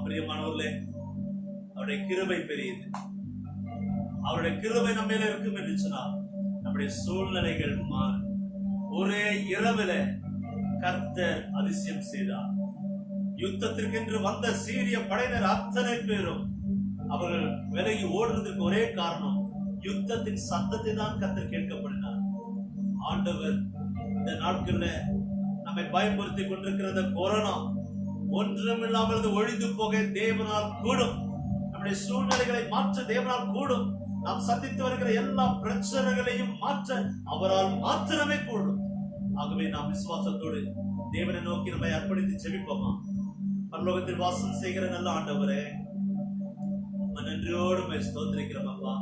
பிரியமானவர்களே, அவருடைய கிருபை பெரியது. அவருடைய கிருபை நம்ம மேல இருக்கும் என்று சொன்னால் நம்முடைய சூழ்நிலைகள் மாறும். ஒரே இரவில கர்த்தர் அதிசயம் செய்தார். யுத்தத்திற்கென்று வந்த சீரிய படையினர் அத்தனை பேரும் அவர்கள் விலகி ஓடுறதுக்கு ஒரே காரணம், யுத்தத்தின் சத்தத்தை தான் கர்த்தர் கேட்கப்படினார். ஆண்டவர் இந்த நாட்கள்ல நம்மை பயமுறுத்தி கொண்டிருக்கிற கொரோனா ஒன்றுமில்லாமல் ஒழிந்து போக தேவனால் கூடும். நம்முடைய சூழ்நிலைகளை மாற்ற தேவனால் கூடும். நாம் சந்தித்து வருகிற எல்லா பிரச்சனைகளையும் மாற்ற அவரால் மாத்திரமே கூடும். ஆகவே நாம் விசுவாசத்தோடு தேவனை நோக்கி நம்மை அர்ப்பணித்து ஜெபிப்போமா. பரலோகத்தில் வாசம் செய்கிற நல்ல ஆண்டவரே, நன்றியோடு ஸ்தோத்திரிக்கிறோம் அப்பா,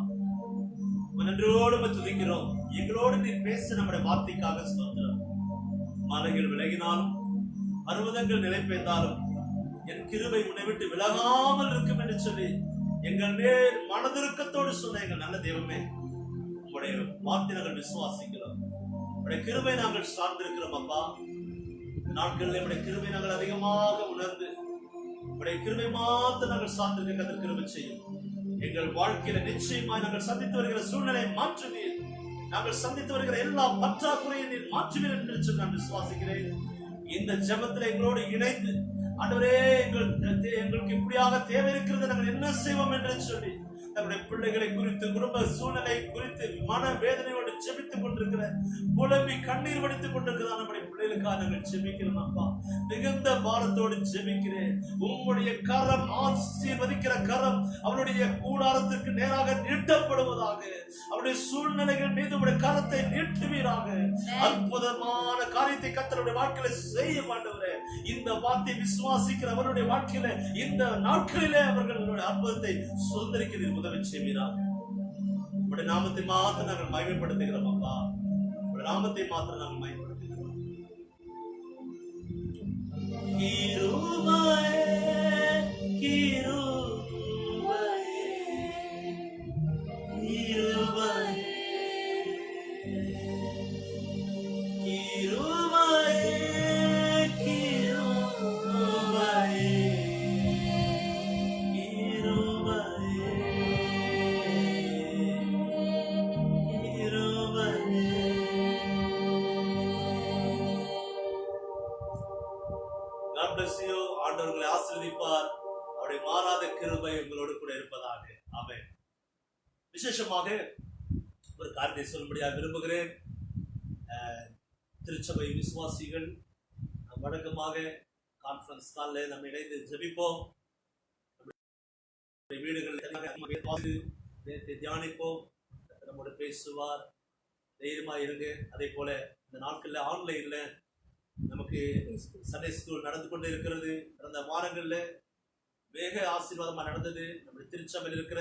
நன்றியோடு துதிக்கிறோம். எங்களோடு நீர் பேச நம்முடைய வார்த்தைக்காக ஸ்தோத்திரம். மலைகள் விலகினாலும் பர்வதங்கள் நிலை பெய்தாலும் என் கிருபை உன்னை விட்டு விலகாமல் இருக்கும் என்று சொல்லி எங்கள் மேல் மனதிருக்கத்தோடு சொன்ன எங்கள் நல்ல தெய்வமே, உங்களுடைய வார்த்தை நாங்கள் விசுவாசிக்கிறோம். உங்களுடைய கிருபை நாங்கள் சார்ந்திருக்கிறோம் அப்பா. நாட்களில் நம்முடைய கிருபை நாங்கள் அதிகமாக உணர்ந்து உங்களுடைய கிருபை மாத்திரம் நாங்கள் சார்ந்திருக்க கர்த்தர் கிருபை செய்யும். எங்கள் வாழ்க்கையில நிச்சயமாய் நாங்கள் சந்தித்து வருகிற சூழ்நிலை மாற்றுவீர். நாங்கள் சந்தித்து வருகிற எல்லா பற்றாக்குறையை நீர் மாற்றுவீர் என்று சொல்லி நான் விசுவாசிக்கிறேன். இந்த ஜெபத்தில் எங்களோடு இணைந்து ஆண்டவரே, எங்களுக்கு இப்படியாக தேவை இருக்கிறது, நாங்கள் என்ன செய்வோம் என்று சொல்லி நம்முடைய பிள்ளைகளை குறித்து, குடும்ப சூழ்நிலை குறித்து மன வேதனையோடு ஜெபித்துக் கொண்டிருக்கிற, புலம்பி கண்ணீர் வடித்துக் கொண்டிருக்கிற நம்முடைய பிள்ளைகளுக்காக நாங்கள் ஜெபிக்கிறோம் அப்பா. மிகுந்த பாரத்தோடு ஜெபிக்கிறேன். உம்முடைய கரம், ஆசீர்வதிக்கிற கரம் அவருடைய கூடாரத்திற்கு நேராக நீட்டப்படுவதாக. அவருடைய சூழ்நிலைகள் மீது உடைய கரத்தை நீட்டுவீராக. அற்புதமான காரியத்தை கர்த்தருடைய வாழ்க்கையில செய்ய மாட்டவரே. இந்த வார்த்தை விசுவாசிக்கிற அவருடைய வாழ்க்கையில இந்த நாட்களிலே அவர்களுடைய அற்புதத்தை சுதந்திரிக்கிறீர். உதவி செய்வீராக. உடைய நாமத்தை மாத்திரம் நாங்கள் மகிமைப்படுத்துகிறோம் அப்பா. உடைய நாமத்தை மாத்திரம் நாங்கள் மகிமைப்படுத்துகிறோம். கிருபையே, கிருபையே, கிருபையே, கிருபையே, ஆண்டவர்களை ஆசீர்வதிப்பார். அவருடைய மாறாத கிருபை உங்களோடு கூட இருப்பதாக. ஆமென். விசேஷமாக ஒரு காரியத்தை சொல்லும்படியாக விரும்புகிறேன். திருச்சபை விசுவாசிகள் வழக்கமாக கான்ஃபரன்ஸ் காலில் நம்ம இணைந்து ஜெபிப்போம். வீடுகளில் தியானிப்போம். நம்மோட பேசுவார். தைரியமா இருங்க. அதே போல இந்த நாட்கள்ல ஆன்லைன்ல நமக்கு சண்டே ஸ்கூல் நடந்து கொண்டு இருக்கிறது. கடந்த வாரங்கள்ல வேக ஆசீர்வாதமா நடந்தது. நம்முடைய திருச்சபையில் இருக்கிற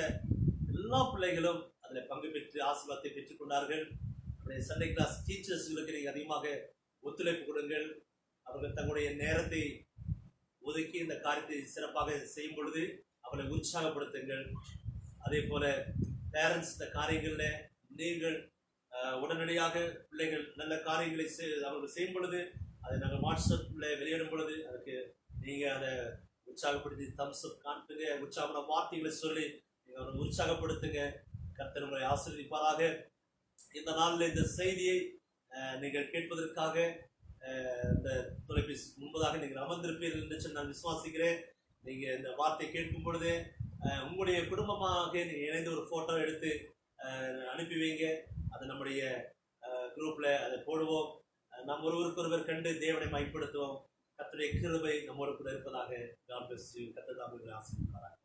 எல்லா பிள்ளைகளும் அதுல பங்கு பெற்று ஆசீர்வாதத்தை பெற்றுக் கொண்டார்கள். நம்முடைய சண்டே கிளாஸ் டீச்சர்ஸ்களுக்கு நீங்க அதிகமாக ஒத்துழைப்பு கொடுங்கள். அவர்கள் தங்களுடைய நேரத்தை ஒதுக்கி இந்த காரியத்தை சிறப்பாக செய்யும் பொழுது அவர்களை உற்சாகப்படுத்துங்கள். அதே போல பேரண்ட்ஸ் இந்த காரியங்கள்ல நீங்கள் உடனடியாக பிள்ளைகள் நல்ல காரியங்களை அவர்கள் செய்யும் பொழுது அதை நாங்கள் வாட்ஸ்அப்ல வெளியிடும் பொழுது அதுக்கு நீங்க அதை உற்சாகப்படுத்தி தம்ஸ் அப் காட்டுங்க. உற்சாகமான வார்த்தைகளை சொல்லி நீங்க அவரை உற்சாகப்படுத்துங்க. கர்த்தர் உங்களை ஆசீர்வதிப்பாராக. இந்த நாளில் இந்த செய்தியை நீங்கள் கேட்பதற்காக இந்த தொலைபேசி முன்பதாக நீங்கள் அமர்ந்திருப்பீர்கள் என்று நான் விசுவாசிக்கிறேன். நீங்க இந்த வார்த்தையை கேட்கும் பொழுது உங்களுடைய குடும்பமாக நீங்க இணைந்து ஒரு போட்டோ எடுத்து அனுப்பி வைங்க. அது நம்முடைய குரூப்ல அதை போடுவோம். நாம் ஒருவருக்கொருவர் கண்டு தேவனை மகிமைப்படுத்துவோம். கர்த்தருடைய கிருபை நம்மோடு கூட இருப்பதாக. God bless you. கர்த்தர் தாமே உங்களை ஆசீர்வதிப்பாராக.